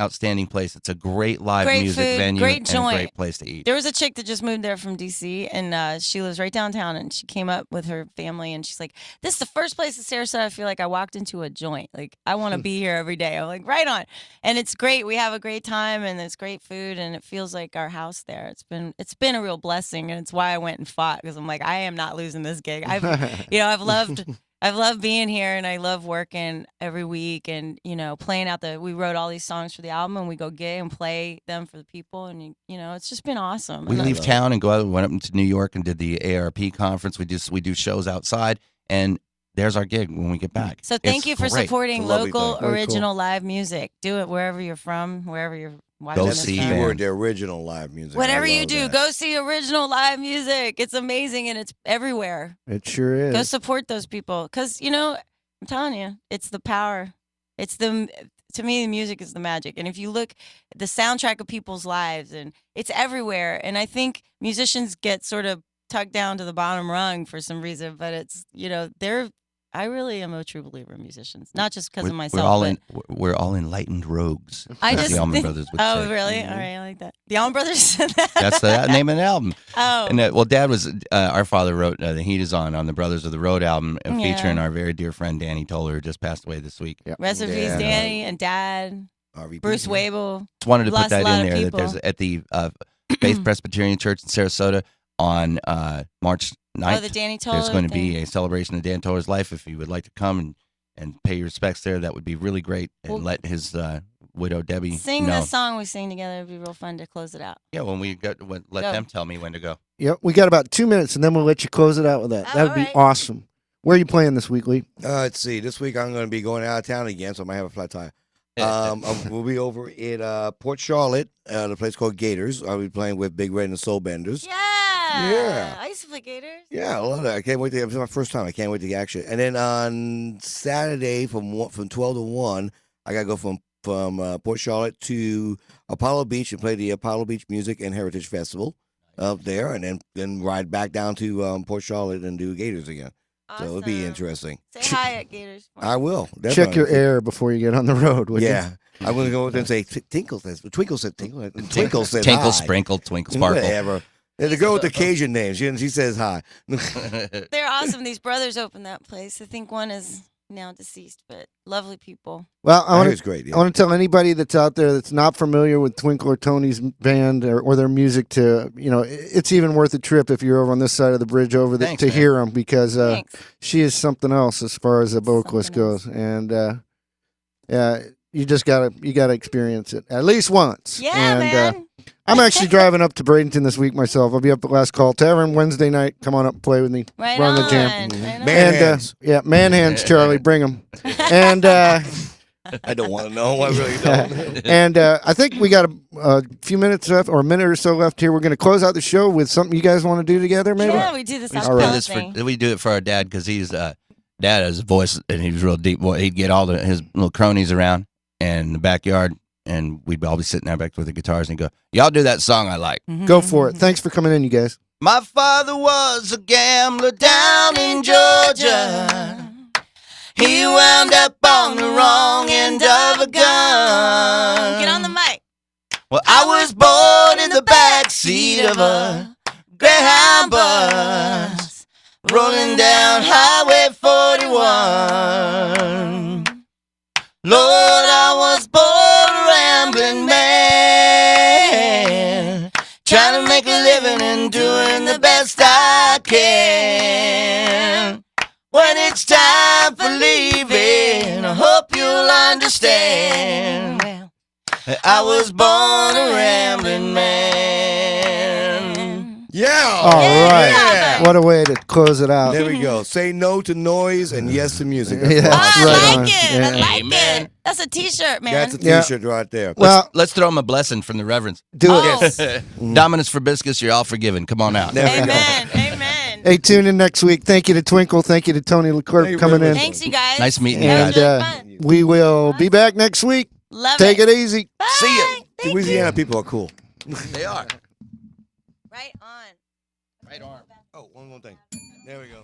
place. It's a great live Great music food, venue great and a joint. great place to eat. There was a chick that just moved there from DC, and she lives right downtown. And she came up with her family, and she's like, "This is the first place in Sarasota I feel like I walked into a joint. Like I want to be here every day." I'm like, "Right on!" And it's great. We have a great time, and there's great food, and it feels like our house there. It's been a real blessing, and it's why I went and fought because I'm like, I am not losing this gig. I've loved being here, and I love working every week and, playing out we wrote all these songs for the album, and we go gig and play them for the people. And, it's just been awesome. We And leave town and go out. We went up to New York and did the ARP conference. We do shows outside, and there's our gig when we get back. So thank It's you for great. supporting It's a lovely local, thing. Very original live music. Do it wherever you're from, wherever you're watching Go this see from. them. Keyword, the original live music. Whatever I you love do, that. go see original live music. It's amazing, and it's everywhere. It sure is. Go support those people because, I'm telling you, it's the power. It's to me, the music is the magic. And if you look at the soundtrack of people's lives, and it's everywhere. And I think musicians get sort of tucked down to the bottom rung for some reason, but it's, I really am a true believer in musicians, not just because of myself. We're all enlightened rogues. I as just the Allman think, Brothers would oh, say. really? Mhm. All right, I like that. The Allman Brothers said that. That's the name of the album. Oh. And well, Dad was our father wrote "The Heat Is On" the Brothers of the Road album, Yeah. featuring our very dear friend Danny Toller, who just passed away this week. Yeah. Rest in peace, Danny and Dad. Bruce Wable. Just wanted to Lost put that a lot in of there. That people. there's at the Faith Presbyterian Church in Sarasota on March 9th. Oh, the Danny Toller There's going to thing. be a celebration of Dan Toller's life. If you would like to come and pay your respects there, that would be really great. And Well, let his widow Debbie Sing know. the song we sing together. It'd be real fun to close it out. Yeah, let Go. them tell me when to go. Yep, we got about 2 minutes, and then we'll let you close it out with that. Oh, That would be alright. awesome. Where are you playing this week, Lee? Let's see. This week I'm going to be going out of town again, so I might have a flat tire. We'll be over at Port Charlotte, the place called Gators. I'll be playing with Big Red and the Soul Benders. Yeah. I used to play Gators. Yeah, I love that. I can't wait to. It's my first time. I can't wait to get action. And then on Saturday from 12 to 1, I gotta go from Port Charlotte to Apollo Beach and play the Apollo Beach Music and Heritage Festival up there, and then ride back down to Port Charlotte and do Gators again. So it'll be Awesome. interesting. Say hi at Gators. I will. Check your definitely. air before you get on the road, would Yeah. I'm going to go over there and say, Twinkle said, Twinkle said, Tinkle, hi. sprinkle, twinkle, sparkle. Whatever. And the girl with the Cajun name, she says hi. They're awesome. These brothers opened that place. I think one is now deceased, but lovely people. Well, I I want hear it's to great. Yeah. I want to tell anybody that's out there that's not familiar with Twinkle or Tony's band or their music to, it's even worth a trip if you're over on this side of the bridge over Thanks, to man. hear them because Thanks. she is something else as far as the vocalist Something else. goes. And yeah, you just gotta experience it at least once. Yeah, and, man. I'm actually driving up to Bradenton this week myself. I'll be up at Last Call Tavern Wednesday night. Come on up and play with me. Right Run on. the jam. Right on. Man And hands. man hands, Charlie, bring them. And I don't want to know. I really don't. and I think we got a few minutes left, or a minute or so left here. We're going to close out the show with something you guys want to do together, maybe. Yeah, we do the All South right. Pole This thing. we do it for our dad because he's dad has a voice and he's real deep. He'd get all his little cronies around in the backyard, and we'd all be sitting there back with the guitars and he'd go, "Y'all do that song I like." Go for it. Thanks for coming in, you guys. My father was a gambler down in Georgia. He wound up on the wrong end of a gun. Get on the mic. Well, I was born in the back seat of a Greyhound bus, rolling down Highway 41. Lord, I was born a rambling man, trying to make a living and doing the best I can. When it's time for leaving, I hope you'll understand. I was born a rambling man. Yeah. All right. Yeah. What a way to close it out. There we go. Say no to noise and yes to music. That's Yeah. all. Oh, I right like on. it. I Yeah. like Amen. it. That's a T-shirt, man. That's a Yeah. T-shirt right there. Well, Let's throw him a blessing from the reverends. do it. Oh. Dominus Verbiscus, you're all forgiven. Come on out. There we go. Amen. Amen. Hey, tune in next week. Thank you to Twinkle. Thank you to Tony Leclerc Hey, for coming in. River. Thanks, you guys. Nice meeting you That And was really fun. we will be back next week. Love Take it. it easy. Bye. See ya. Thank Louisiana you. people are cool. They are. Right on. Right arm. Oh, one more thing. There we go.